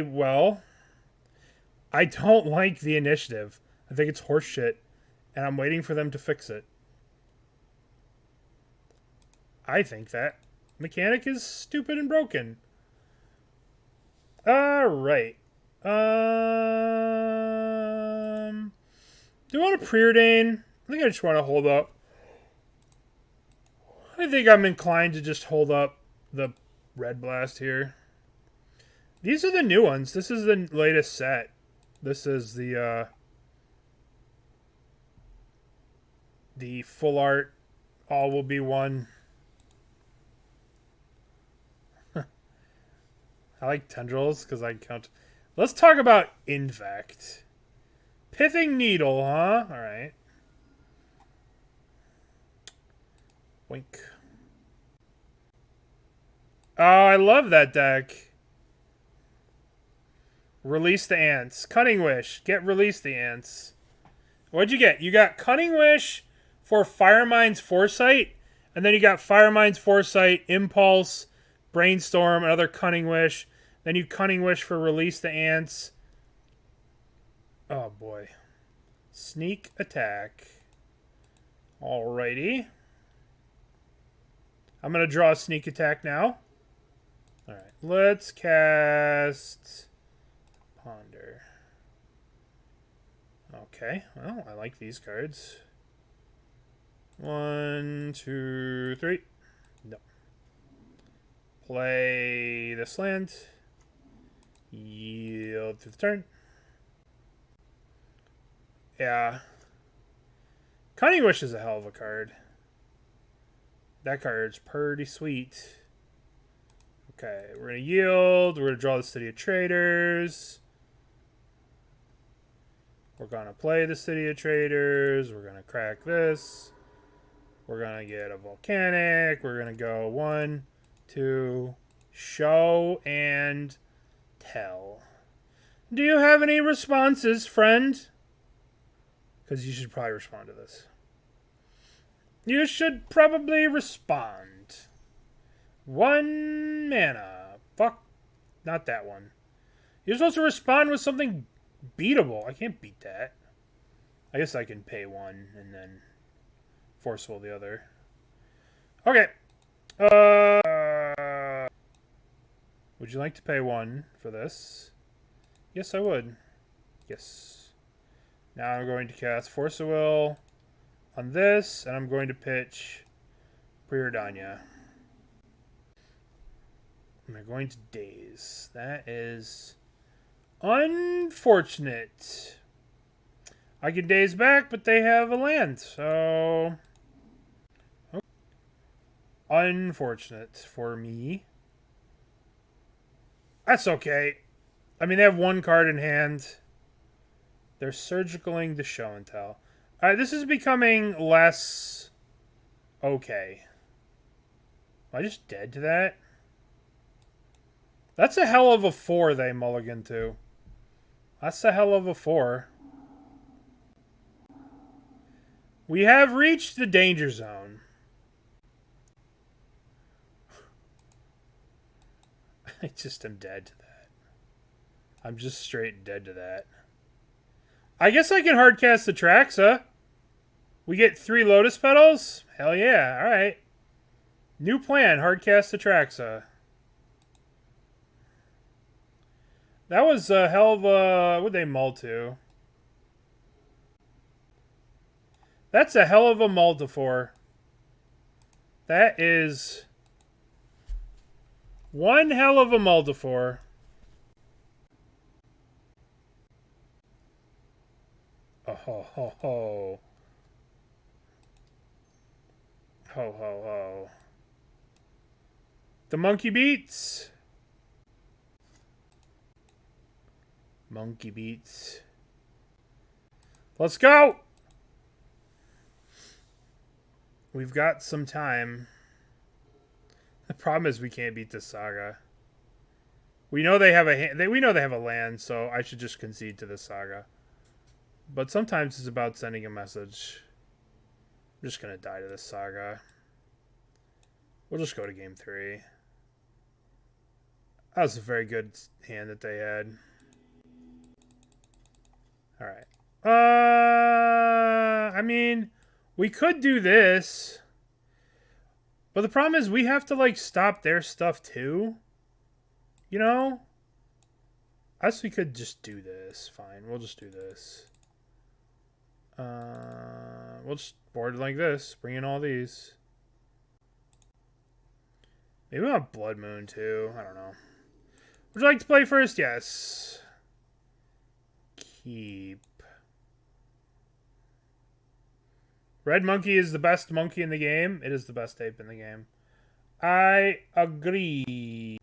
don't like the initiative. I think it's horseshit, and I'm waiting for them to fix it. I think that mechanic is stupid and broken. Alright. Do you want a Preordain? I think I just want to hold up. I think I'm inclined to just hold up the Red Blast here. These are the new ones. This is the latest set. This is the full art. All will be one. I like tendrils because I count. Let's talk about Infect. Pithing Needle, huh? All right. Wink. Oh, I love that deck. Release the Ants. Cunning Wish. Get Release the Ants. What'd you get? You got Cunning Wish for Firemind's Foresight, and then you got Firemind's Foresight, Impulse, Brainstorm, another Cunning Wish. Then you Cunning Wish for Release the Ants. Oh, boy. Sneak Attack. Alrighty. I'm going to draw a Sneak Attack now. Alright, let's cast Ponder. Okay, well, I like these cards. 1, 2, 3. No. Play this land. Yield to the turn. Yeah. Cunning Wish is a hell of a card. That card's pretty sweet. Okay, we're going to yield. We're going to draw the City of Traitors. We're going to play the City of Traitors. We're going to crack this. We're going to get a Volcanic. We're going to go 1, 2, show and tell. Do you have any responses, friend? Because you should probably respond to this. You should probably respond. 1 mana. Fuck. Not that one. You're supposed to respond with something beatable. I can't beat that. I guess I can pay 1 and then forceful the other. Okay. Would you like to pay 1 for this? Yes, I would. Yes. Now I'm going to cast Force of Will on this, and I'm going to pitch Preordain. I'm going to Daze. That is unfortunate. I can Daze back, but they have a land, so unfortunate for me. That's okay. I mean, they have 1 card in hand. They're surgicaling the show and tell. Alright, this is becoming less okay. Am I just dead to that? That's a hell of a 4 they mulligan to. That's a hell of a 4. We have reached the danger zone. I just am dead to that. I'm just straight dead to that. I guess I can hardcast Atraxa. We get 3 Lotus Petals? Hell yeah, alright. New plan, hardcast Atraxa. That was a hell of a... What'd they mull to? That's a hell of a multifor. That is one hell of a multifor. Oh ho ho ho. Ho ho ho. The monkey beats. Monkey beats. Let's go! We've got some time. The problem is we can't beat this saga. We know they have a land, so I should just concede to this saga. But sometimes it's about sending a message. I'm just gonna die to this saga. We'll just go to game 3. That was a very good hand that they had. Alright. I mean, we could do this. But the problem is we have to, like, stop their stuff, too. You know? I guess we could just do this. Fine, we'll just do this. We'll just board it like this. Bring in all these. Maybe we want Blood Moon, too. I don't know. Would you like to play first? Yes. Keep. Red Monkey is the best monkey in the game. It is the best ape in the game. I agree.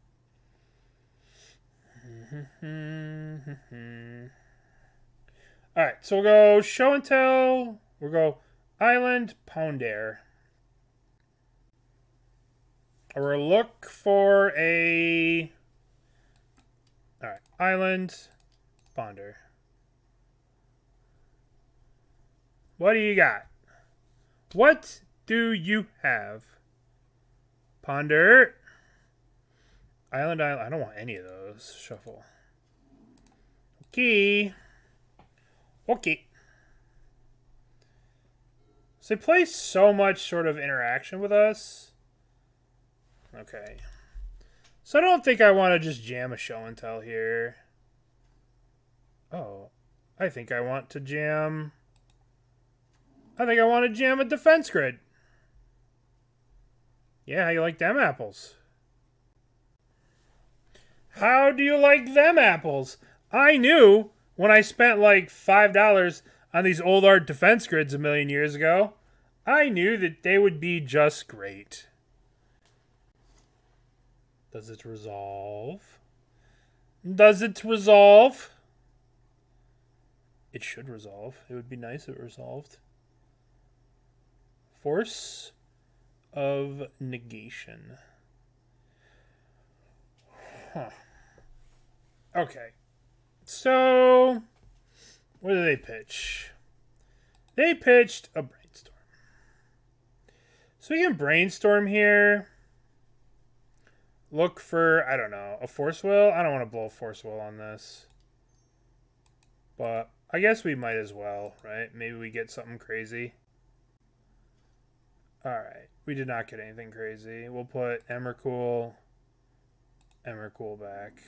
Alright, so we'll go Show and Tell. We'll go Island, Pounder. Or look for a... Alright, Island, Ponder. What do you got? What do you have? Ponder. Island. I don't want any of those. Shuffle. Okay. Okay. So they play so much sort of interaction with us. Okay. So I don't think I want to just jam a Show and Tell here. Oh. I think I want to jam... I think I want to jam a Defense Grid. Yeah, how you like them apples? How do you like them apples? I knew when I spent like $5 on these old art Defense Grids a million years ago, I knew that they would be just great. Does it resolve? Does it resolve? It should resolve. It would be nice if it resolved. Force of Negation. Huh. Okay. So, what did they pitch? They pitched a Brainstorm. So we can Brainstorm here. Look for, I don't know, a Force Will? I don't want to blow a Force Will on this. But I guess we might as well, right? Maybe we get something crazy. Alright, we did not get anything crazy. We'll put Emrakul back.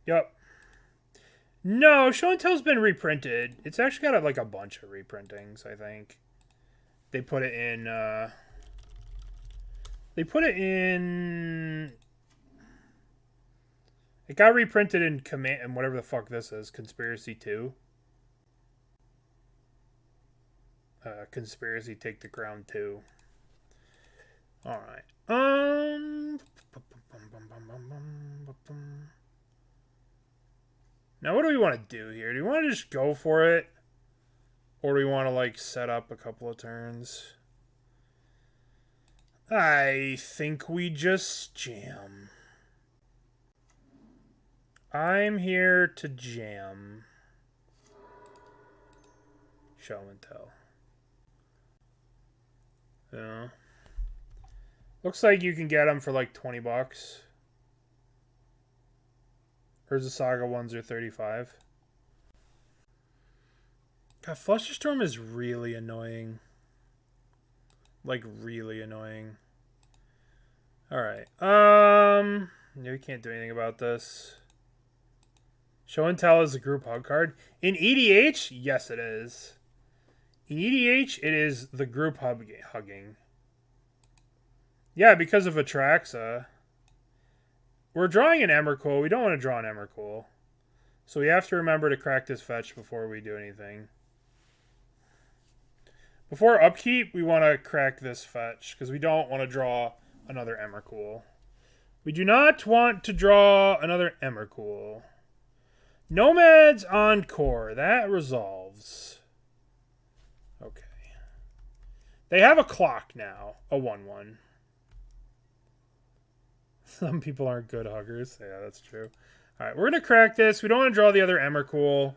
Yup. No, Show and Tell's been reprinted. It's actually got like a bunch of reprintings, I think. They put it in, it got reprinted in Command, and whatever the fuck this is, Conspiracy 2. Conspiracy Take the Crown 2. Alright. Now what do we want to do here? Do we want to just go for it? Or do we want to like set up a couple of turns? I think we just jam. I'm here to jam. Show and Tell. Yeah. Looks like you can get them for like $20. Urza Saga ones are 35. God, Flusterstorm is really annoying. Like, really annoying. Alright. Yeah, we can't do anything about this. Show and Tell is a group hug card. In EDH, yes, it is. In EDH, it is the group hugging. Yeah, because of Atraxa. We're drawing an Emrakul. We don't want to draw an Emrakul. So we have to remember to crack this fetch before we do anything. Before upkeep, we want to crack this fetch, because we don't want to draw another Emrakul. We do not want to draw another Emrakul. Nomad's Encore. That resolves. Okay. They have a clock now. A 1/1. Some people aren't good huggers. Yeah, that's true. Alright, we're going to crack this. We don't want to draw the other Emrakul.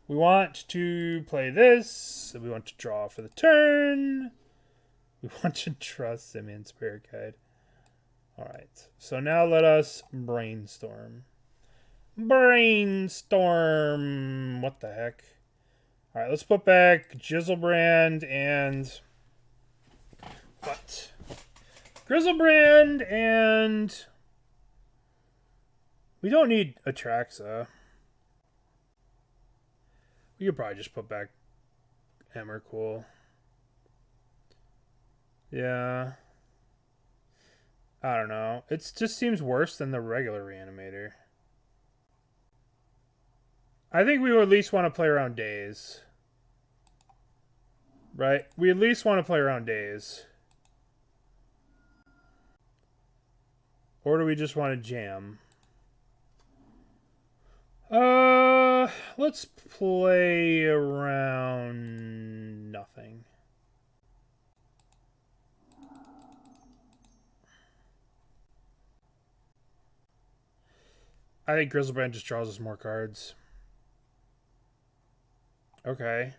We want to play this. We want to draw for the turn. We want to trust Simian Spirit Guide. Alright, so now let us brainstorm. Brainstorm! What the heck? Alright, let's put back Griselbrand and... What? Griselbrand and... We don't need Atraxa. We could probably just put back Emrakul. Yeah. I don't know. It just seems worse than the regular Reanimator. I think we would at least want to play around Daze. Right? We at least want to play around Daze. Or do we just want to jam? Let's play around nothing. I think Griselbrand just draws us more cards. Okay.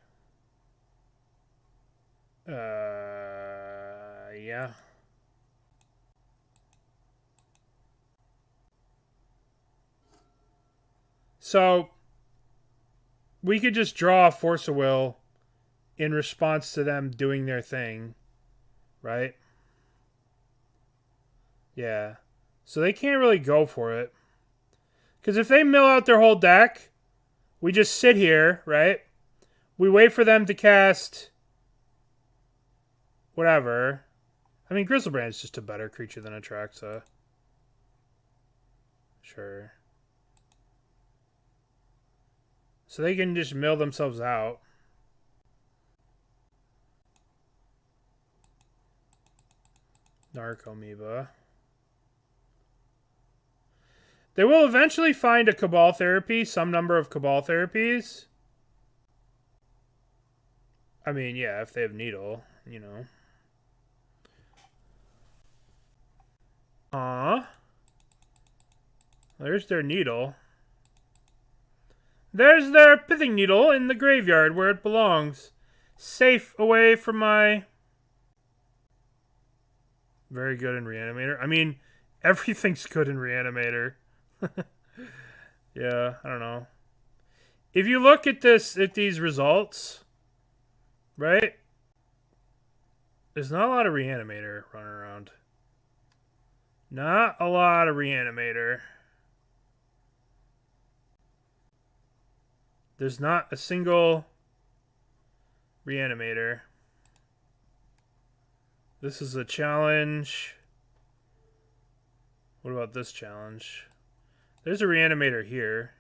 Yeah. So, we could just draw Force of Will in response to them doing their thing, right? Yeah. So they can't really go for it. Because if they mill out their whole deck, we just sit here, right? We wait for them to cast whatever. I mean, Griselbrand is just a better creature than Atraxa. Sure. So they can just mill themselves out. Narcomoeba. They will eventually find a Cabal Therapy, some number of Cabal Therapies. I mean, yeah, if they have Needle, you know. There's their Needle. There's their Pithing Needle in the graveyard where it belongs. Safe away from my... Very good in Reanimator. I mean, everything's good in Reanimator. Yeah, I don't know. If you look at these results, right? There's not a lot of Reanimator running around. Not a lot of Reanimator. There's not a single Reanimator. This is a challenge. What about this challenge? There's a Reanimator here.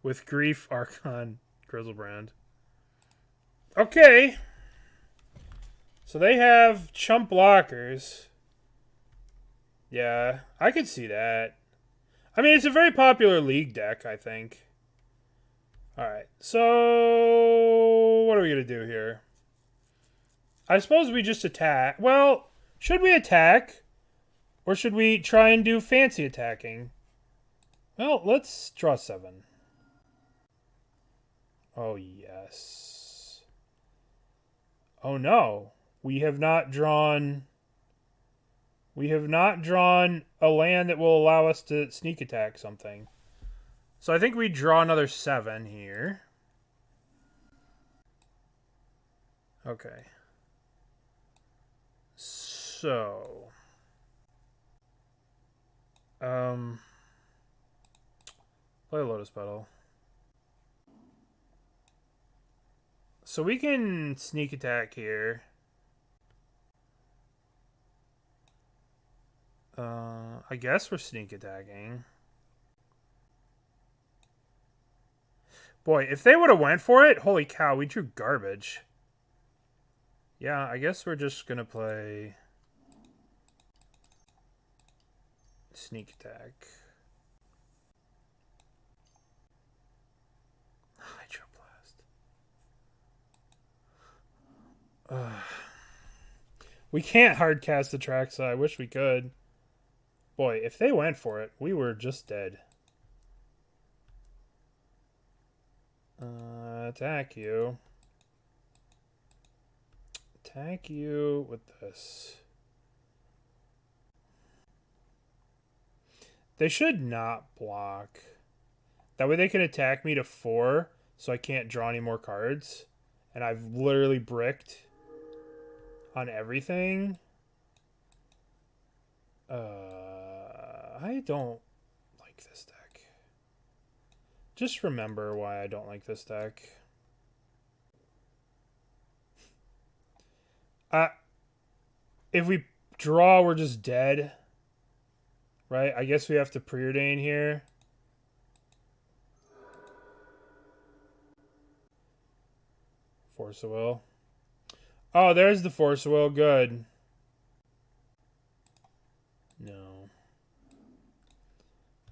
With Grief, Archon, Griselbrand. Okay. So they have chump blockers. Yeah, I could see that. I mean, it's a very popular League deck, I think. Alright, so what are we going to do here? I suppose we just attack. Well, should we attack? Or should we try and do fancy attacking? Well, let's draw 7. Oh, yes. Oh no. We have not drawn a land that will allow us to sneak attack something. So I think we draw another 7 here. Okay. So play Lotus Petal. So we can sneak attack here. I guess we're sneak attacking. Boy, if they would have went for it, holy cow, we drew garbage. Yeah, I guess we're just going to play sneak attack. Hydroblast. We can't hardcast Atraxa. I wish we could. Boy, if they went for it, we were just dead. Attack you. Attack you with this. They should not block. That way they can attack me to 4, so I can't draw any more cards. And I've literally bricked on everything. I don't like this deck. Just remember why I don't like this deck. If we draw, we're just dead. Right? I guess we have to Preordain here. Force of Will. Oh, there's the Force of Will. Good. No.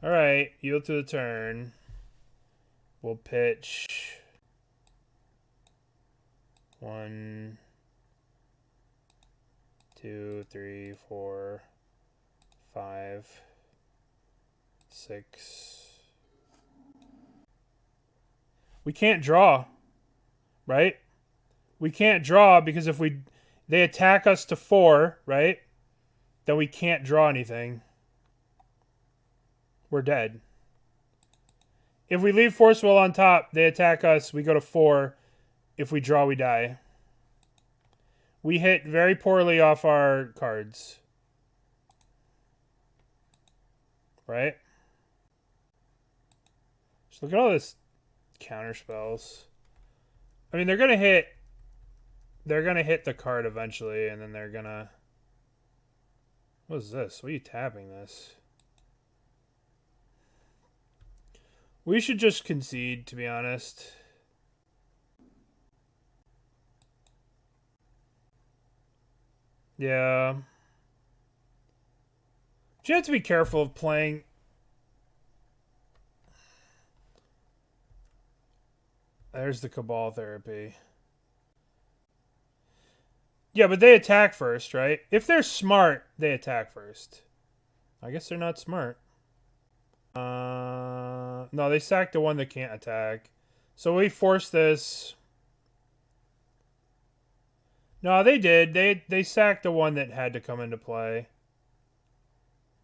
Alright, yield to the turn. We'll pitch 1, 2, 3, 4, 5, 6. We can't draw, right? We can't draw because if they attack us to 4, right? Then we can't draw anything. We're dead. If we leave Force Will on top, they attack us, we go to 4. If we draw, we die. We hit very poorly off our cards. Right? Just look at all this counter spells. I mean, they're gonna hit the card eventually, and then they're gonna... What is this? What are you tapping this? We should just concede, to be honest. Yeah. You have to be careful of playing... There's the Cabal Therapy. Yeah, but they attack first, right? If they're smart, they attack first. I guess they're not smart. No, they sack the one that can't attack. So we force this. No, they did. They sacked the one that had to come into play.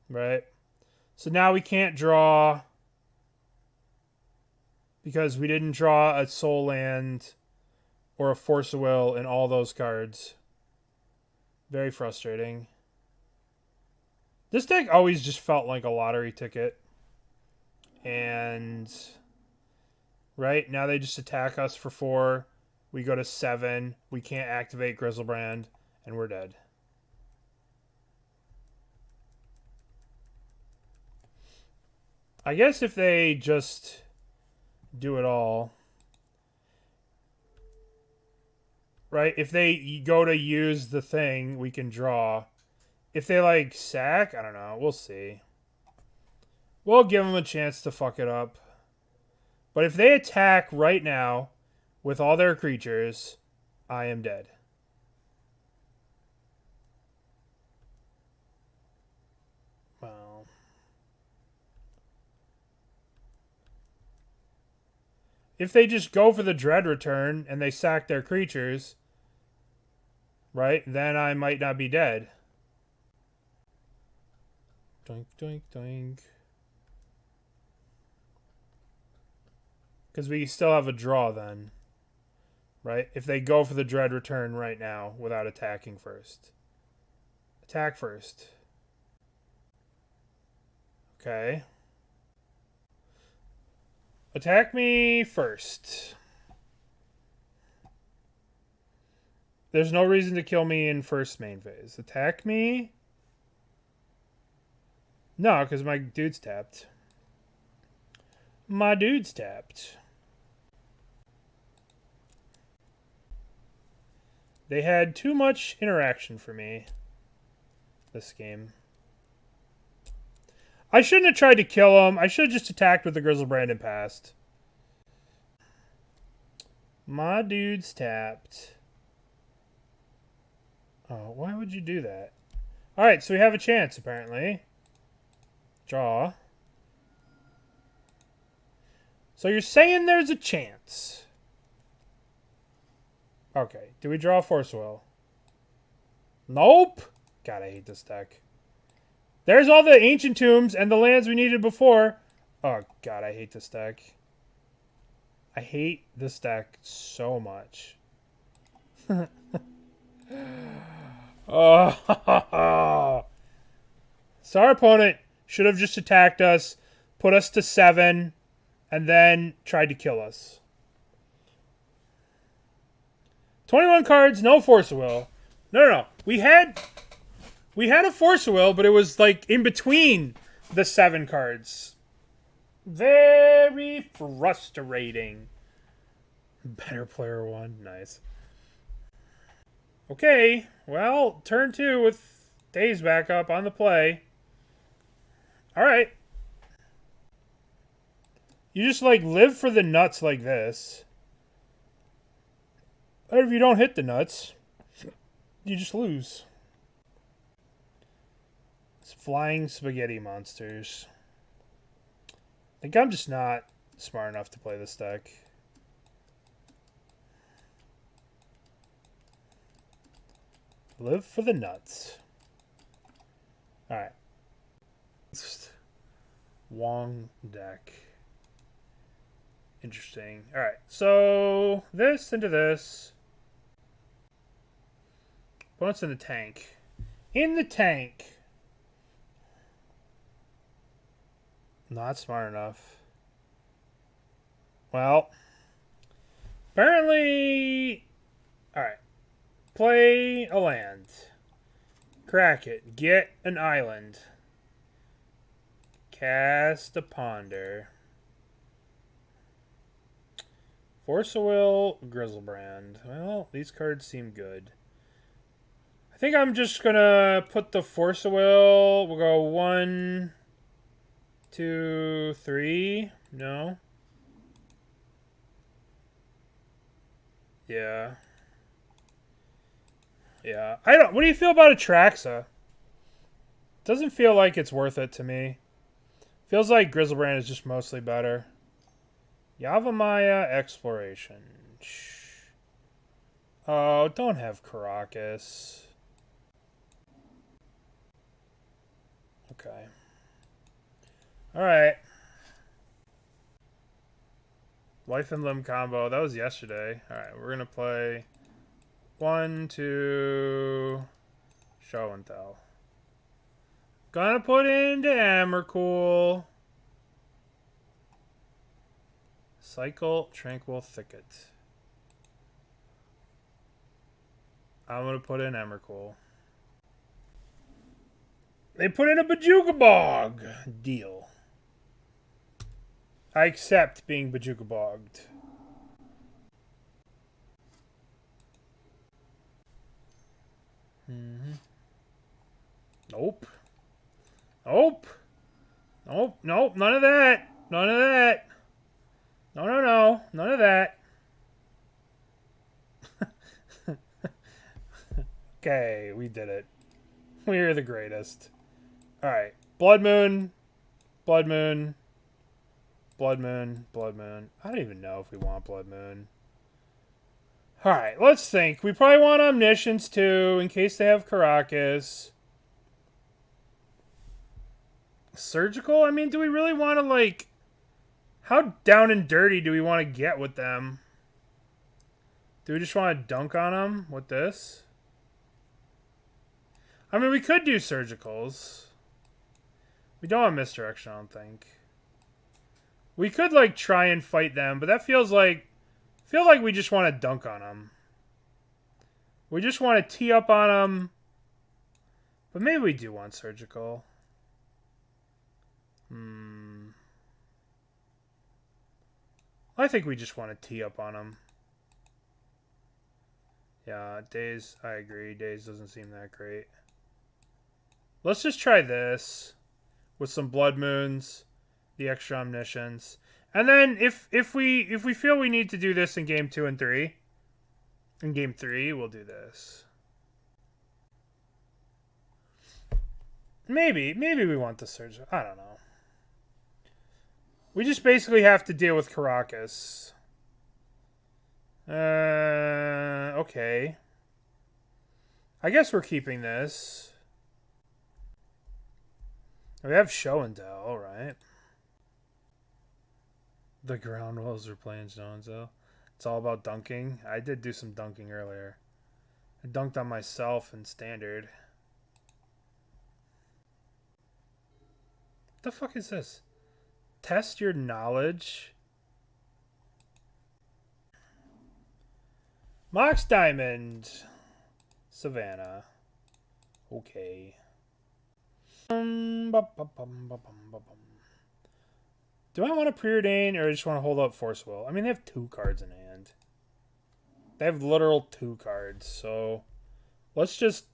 Right? So now we can't draw because we didn't draw a soul land or a Force of Will in all those cards. Very frustrating. This deck always just felt like a lottery ticket. And right now they just attack us for 4. We go to 7. We can't activate Griselbrand, and we're dead. I guess if they just do it all, right? If they go to use the thing, we can draw. If they like sack, I don't know. We'll see. We'll give them a chance to fuck it up. But if they attack right now with all their creatures, I am dead. Well. If they just go for the Dread Return and they sack their creatures, right? Then I might not be dead. Doink, doink, doink. Because we still have a draw then. Right? If they go for the Dread Return right now without attacking first. Attack first. Okay. Attack me first. There's no reason to kill me in first main phase. Attack me? No, because my dude's tapped. My dude's tapped. They had too much interaction for me this game. I shouldn't have tried to kill him. I should have just attacked with the Griselbrand and passed. My dude's tapped. Oh, why would you do that? Alright, so we have a chance, apparently. Draw. So you're saying there's a chance. Okay, do we draw Force Will? Nope! God, I hate this deck. There's all the Ancient Tombs and the lands we needed before. Oh, God, I hate this deck. I hate this deck so much. Oh. So our opponent should have just attacked us, put us to 7, and then tried to kill us. 21 cards, no Force of Will. No. We had a Force of Will, but it was like in between the 7 cards. Very frustrating. Better player 1. Nice. Okay, well, turn 2 with Daze back up on the play. Alright. You just, like, live for the nuts like this. Or if you don't hit the nuts, you just lose. It's flying spaghetti monsters. I think I'm just not smart enough to play this deck. Live for the nuts. Alright. Wong deck. Interesting. Alright, so this into this. What's in the tank? In the tank. Not smart enough. Well, apparently... Alright. Play a land. Crack it. Get an island. Cast a ponder. Force of Will, Griselbrand. Well, these cards seem good. I think I'm just gonna put the Force of Will. We'll go 1, 2, 3. No. Yeah. Yeah. I don't. What do you feel about Atraxa? Doesn't feel like it's worth it to me. Feels like Griselbrand is just mostly better. Yavimaya Exploration. Oh, don't have Caracas. Okay. Alright. Life and Limb combo. That was yesterday. Alright, we're going to play 1, 2, show and tell. Gonna put into Emrakul. Cycle Tranquil Thicket. I'm gonna put in Emrakul. They put in a Bajuka Bog. Deal. I accept being Bajuka Bogged. Nope. Nope. Nope. Nope. None of that. None of that. No. None of that. Okay, we did it. We're the greatest. Alright. Blood Moon. Blood Moon. Blood Moon. Blood Moon. I don't even know if we want Blood Moon. Alright, let's think. We probably want Omniscience too, in case they have Caracas. Surgical? I mean, do we really want to, like... How down and dirty do we want to get with them? Do we just want to dunk on them with this? I mean, we could do Surgicals. We don't have Misdirection, I don't think. We could, like, try and fight them, but that feels like... feel like we just want to dunk on them. We just want to tee up on them. But maybe we do want Surgical. I think we just want to tee up on them. Yeah, Daze, I agree. Daze doesn't seem that great. Let's just try this. With some Blood Moons. The extra Omniscience. And then if we feel we need to do this in game 2 and 3, in game 3 we'll do this. Maybe we want the Surge. I don't know. We just basically have to deal with Caracas. Okay. I guess we're keeping this. We have Show and Tell, alright. The ground walls are playing Show and Tell. It's all about dunking. I did do some dunking earlier. I dunked on myself in Standard. What the fuck is this? Test your knowledge. Mox Diamond. Savannah. Okay. Do I want to Preordain or just want to hold up Force Will? I mean, they have 2 cards in hand. They have literal 2 cards, so let's just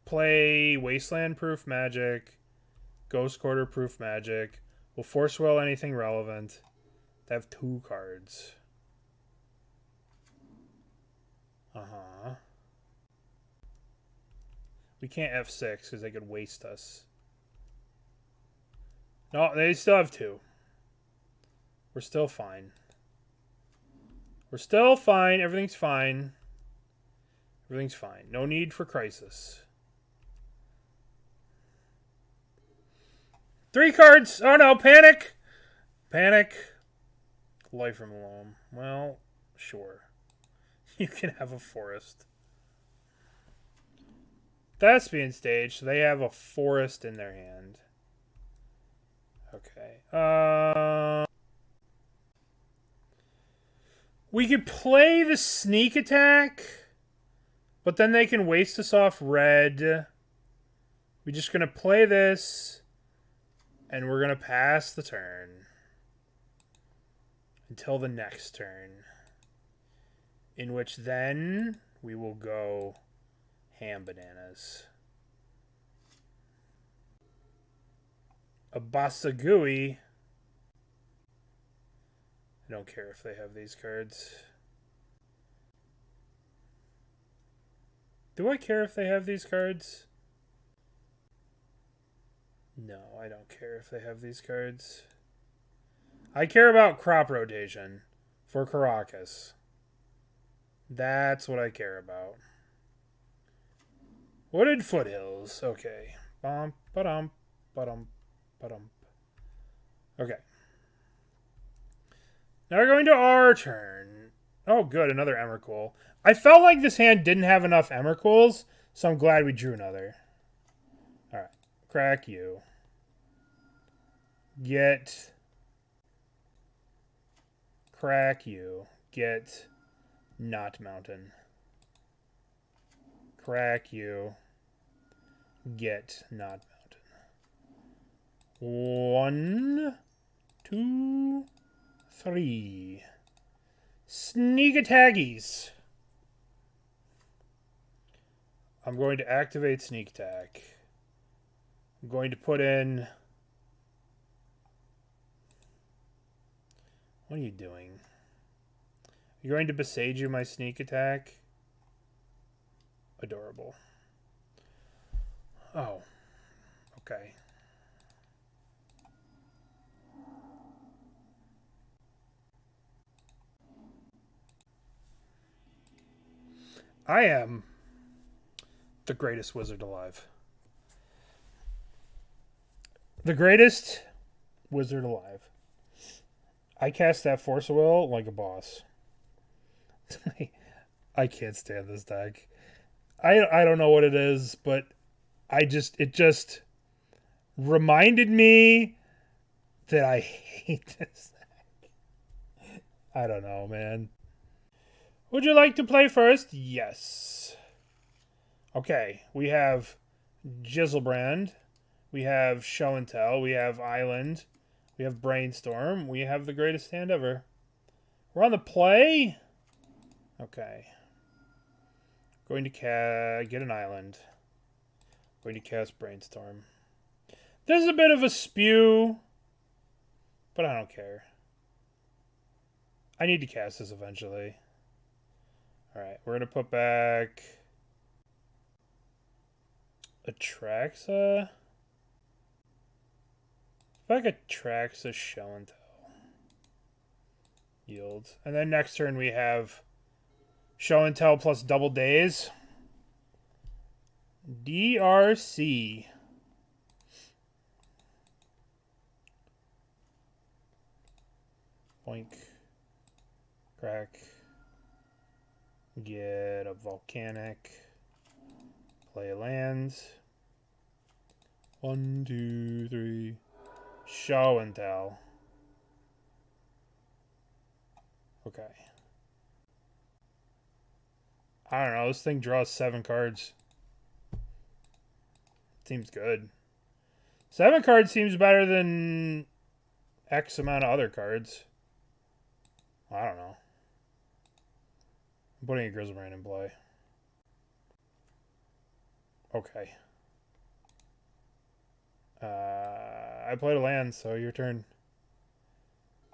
play Wasteland Proof Magic, Ghost Quarter Proof Magic. We'll Force Will anything relevant. They have 2 cards. We can't F6 because they could waste us. No, they still have 2. We're still fine. We're still fine. Everything's fine. Everything's fine. No need for crisis. 3 cards! Oh no, panic! Panic. Life from alone. Well, sure. You can have a forest. That's being staged, so they have a forest in their hand. Okay. We could play the sneak attack, but then they can waste us off red. We're just going to play this, and we're going to pass the turn until the next turn, in which then we will go ham bananas. A Basagui. I don't care if they have these cards. Do I care if they have these cards? No, I don't care if they have these cards. I care about crop rotation for Caracas. That's what I care about. Wooded Foothills. Okay. Bum, ba-dum, ba-dum, ba-dum. Okay. Now we're going to our turn. Oh, good. Another Emrakul. I felt like this hand didn't have enough Emrakuls, so I'm glad we drew another. Alright. Crack you. Get. Crack you. Get. Not Mountain. Crack you. Get. Not Mountain. 1, 2, 3. Sneak attackies. I'm going to activate sneak attack. I'm going to put in... What are you doing? You're going to Besage my sneak attack? Adorable. Oh. Okay. I am the greatest wizard alive. The greatest wizard alive. I cast that Force of Will like a boss. I can't stand this deck. I don't know what it is, but it just reminded me that I hate this deck. I don't know, man. Would you like to play first? Yes. Okay, we have Griselbrand. We have Show and Tell. We have Island. We have Brainstorm. We have the greatest hand ever. We're on the play. Okay. Going to get an Island. Going to cast Brainstorm. This is a bit of a spew, but I don't care. I need to cast this eventually. Alright, we're going to put back Atraxa. Back Atraxa, Show and Tell. Yields. And then next turn we have Show and Tell plus double Daze. DRC. Boink. Crack. Get a Volcanic. Play a land. 1, 2, 3. Show and Tell. Okay. I don't know. This thing draws 7 cards. Seems good. 7 cards seems better than X amount of other cards. I don't know. I'm putting a Griselbrand in play. Okay. I played a land, so your turn.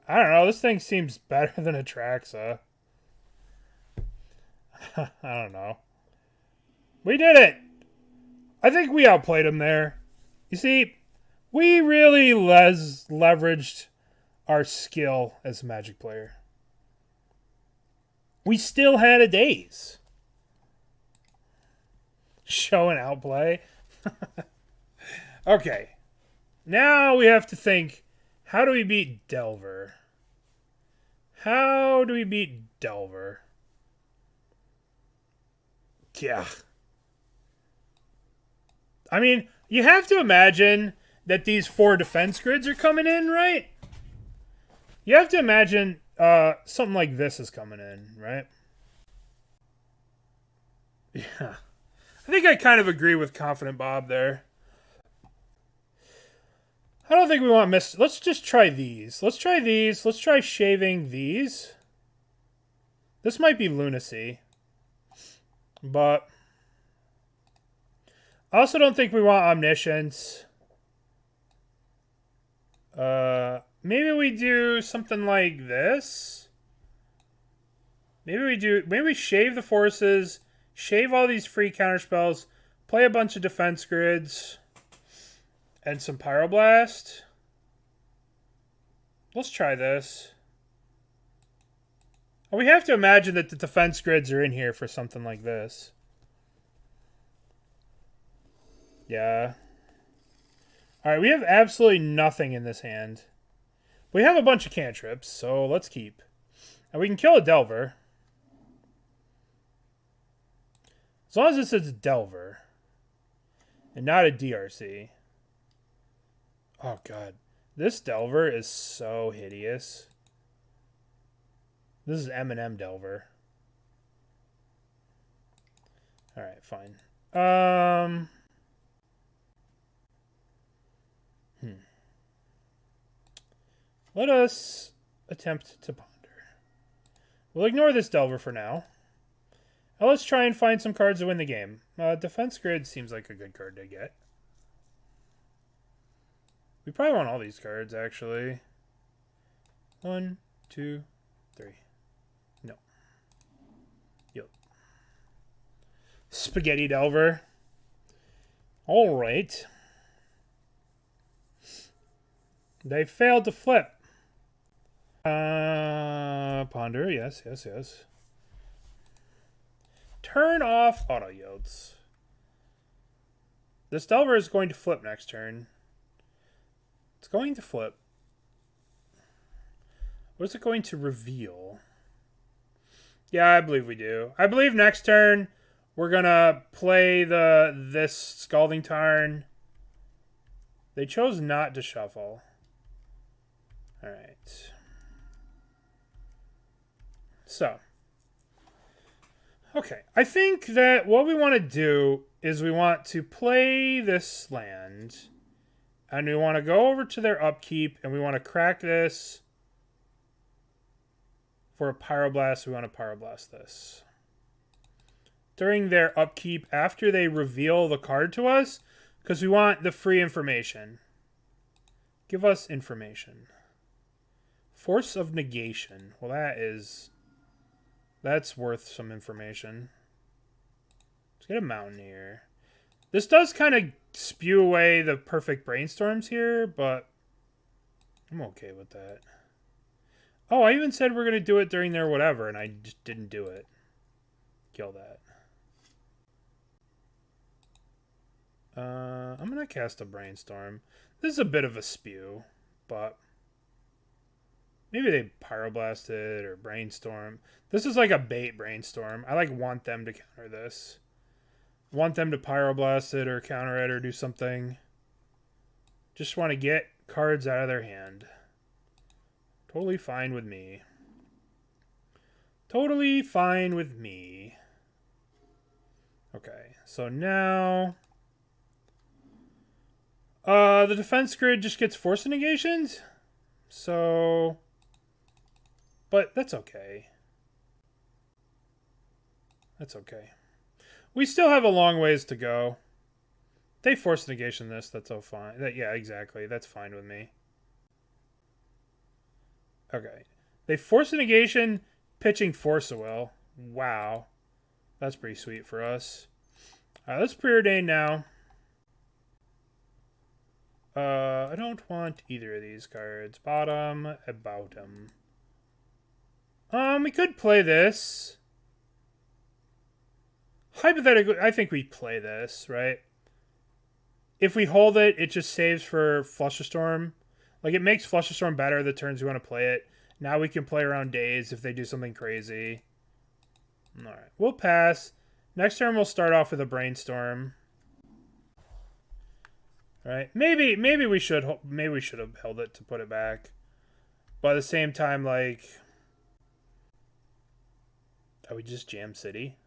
I don't know. This thing seems better than Atraxa. I don't know. We did it! I think we outplayed him there. You see, we really leveraged our skill as a Magic player. We still had a Daze. Show and outplay. Okay. Now we have to think, how do we beat Delver? How do we beat Delver? Yeah. I mean, you have to imagine that these 4 defense grids are coming in, right? You have to imagine something like this is coming in, right? Yeah. I think I kind of agree with Confident Bob there. I don't think we want Let's just try these. Let's try these. Let's try shaving these. This might be lunacy. But I also don't think we want Omniscience. Maybe we do something like this. Maybe we shave the forces, shave all these free counterspells, play a bunch of defense grids, and some Pyroblast. Let's try this. And we have to imagine that the defense grids are in here for something like this. Yeah. Alright, we have absolutely nothing in this hand. We have a bunch of cantrips, so let's keep. And we can kill a Delver. As long as this is a Delver. And not a DRC. Oh, God. This Delver is so hideous. This is M&M Delver. Alright, fine. Let us attempt to ponder. We'll ignore this Delver for now. Now let's try and find some cards to win the game. Defense Grid seems like a good card to get. We probably want all these cards, actually. 1, 2, 3. No. Yep. Spaghetti Delver. Alright. They failed to flip. Ponder, yes. Turn off auto yields. This Delver is going to flip next turn. It's going to flip. What is it going to reveal? Yeah, I believe we do. I believe next turn we're gonna play this Scalding Tarn. They chose not to shuffle. Alright. So. Okay. I think that what we want to do is we want to play this land. And we want to go over to their upkeep. And we want to crack this. For a Pyroblast, we want to Pyroblast this. During their upkeep, after they reveal the card to us, because we want the free information. Give us information. Force of Negation. Well, that's worth some information. Let's get a Mountaineer. This does kind of spew away the perfect Brainstorms here, but I'm okay with that. Oh, I even said we're going to do it during their whatever, and I just didn't do it. Kill that. I'm going to cast a Brainstorm. This is a bit of a spew, but maybe they Pyroblast it or Brainstorm. This is like a bait Brainstorm. I want them to counter this. Want them to Pyroblast it or counter it or do something. Just want to get cards out of their hand. Totally fine with me. Totally fine with me. Okay, so now the defense grid just gets force negations. So, but that's okay. That's okay. We still have a long ways to go. They force negation this. That's all fine. Yeah, exactly. That's fine with me. Okay. They force a negation, pitching Force a Will. Wow. That's pretty sweet for us. Alright, let's Preordain now. I don't want either of these cards. Bottom, about them. We could play this. Hypothetically, I think we play this, right? If we hold it, it just saves for Flusterstorm. Like, it makes Flusterstorm better the turns we want to play it. Now we can play around Daze if they do something crazy. Alright, we'll pass. Next turn we'll start off with a Brainstorm. Alright, maybe we should have held it to put it back. But at the same time, like, are we just Jam City?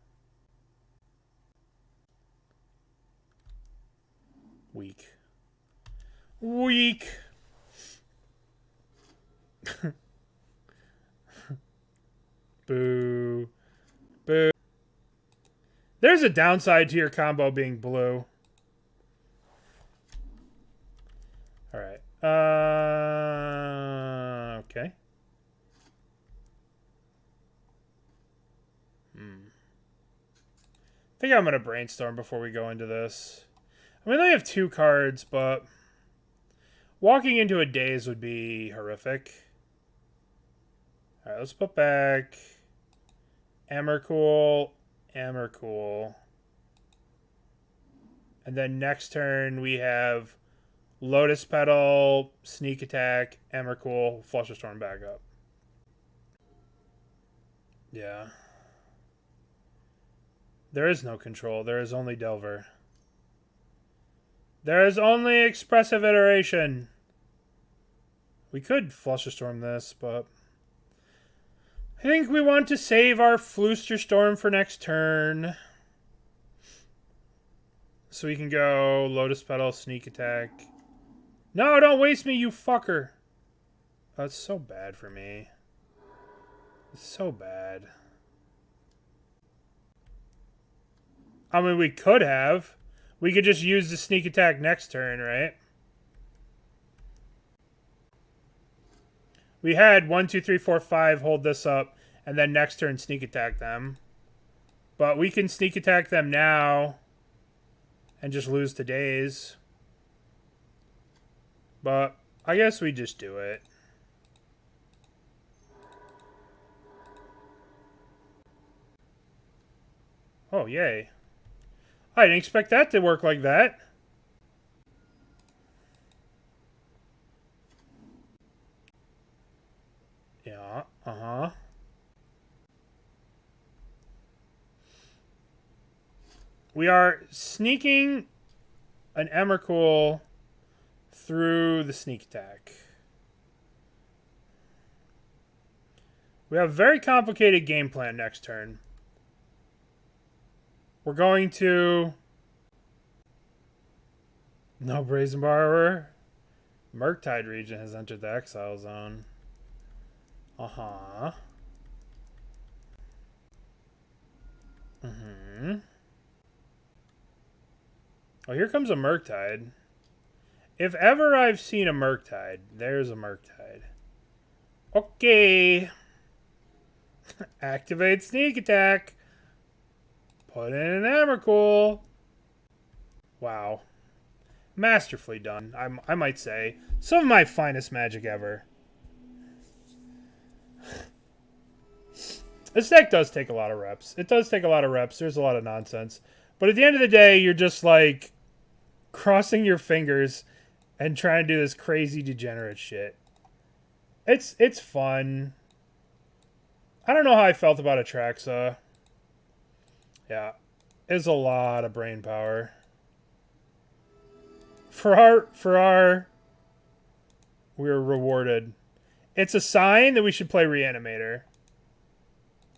Weak. Weak. Boo. Boo. There's a downside to your combo being blue. Alright. Okay. I think I'm going to Brainstorm before we go into this. I mean, they have 2 cards, but walking into a Daze would be horrific. Alright, let's put back Emrakul, Emrakul. And then next turn we have Lotus Petal, Sneak Attack, Emrakul, Flusterstorm back up. Yeah. There is no control. There is only Delver. There is only expressive iteration. We could Flusterstorm this, but I think we want to save our Flusterstorm for next turn. So we can go Lotus Petal, Sneak Attack. No, don't waste me, you fucker. Oh, it's so bad for me. It's so bad. I mean, we could have. We could just use the Sneak Attack next turn, right? We had 1, 2, 3, 4, 5 hold this up, and then next turn Sneak Attack them. But we can Sneak Attack them now and just lose to Daze. But I guess we just do it. Oh, yay. I didn't expect that to work like that. Yeah, uh-huh. We are sneaking an Emrakul through the sneak attack. We have a very complicated game plan next turn. We're going to... No Brazen Borrower. Murktide region has entered the exile zone. Uh-huh. Mm-hmm. Oh, here comes a Murktide. If ever I've seen a Murktide, there's a Murktide. Okay. Activate sneak attack. Put in an Emrakul. Wow. Masterfully done, I might say. Some of my finest magic ever. This deck does take a lot of reps. It does take a lot of reps. There's a lot of nonsense. But at the end of the day, you're just like crossing your fingers and trying to do this crazy degenerate shit. It's fun. I don't know how I felt about Atraxa. Yeah. It's a lot of brain power. For our we're rewarded. It's a sign that we should play Reanimator.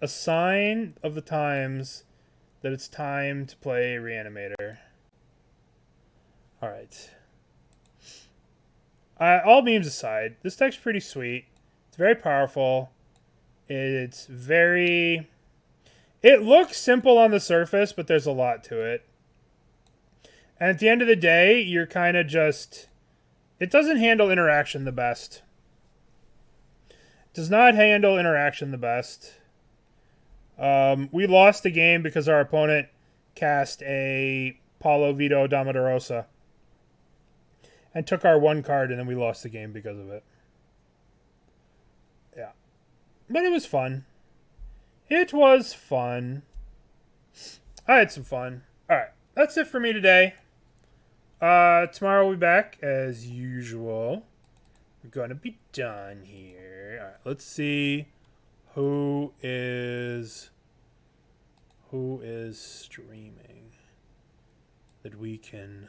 A sign of the times that it's time to play Reanimator. Alright. All memes aside, this deck's pretty sweet. It's very powerful. It's very... It looks simple on the surface, but there's a lot to it. And at the end of the day, you're kind of just... It doesn't handle interaction the best. It does not handle interaction the best. We lost the game because our opponent cast a Paulo Vito Damaderosa. And took our one card, and then we lost the game because of it. Yeah. But it was fun. It was fun. I had some fun. Alright, that's it for me today. Tomorrow we'll be back as usual. We're going to be done here. Alright, let's see who is streaming that we can...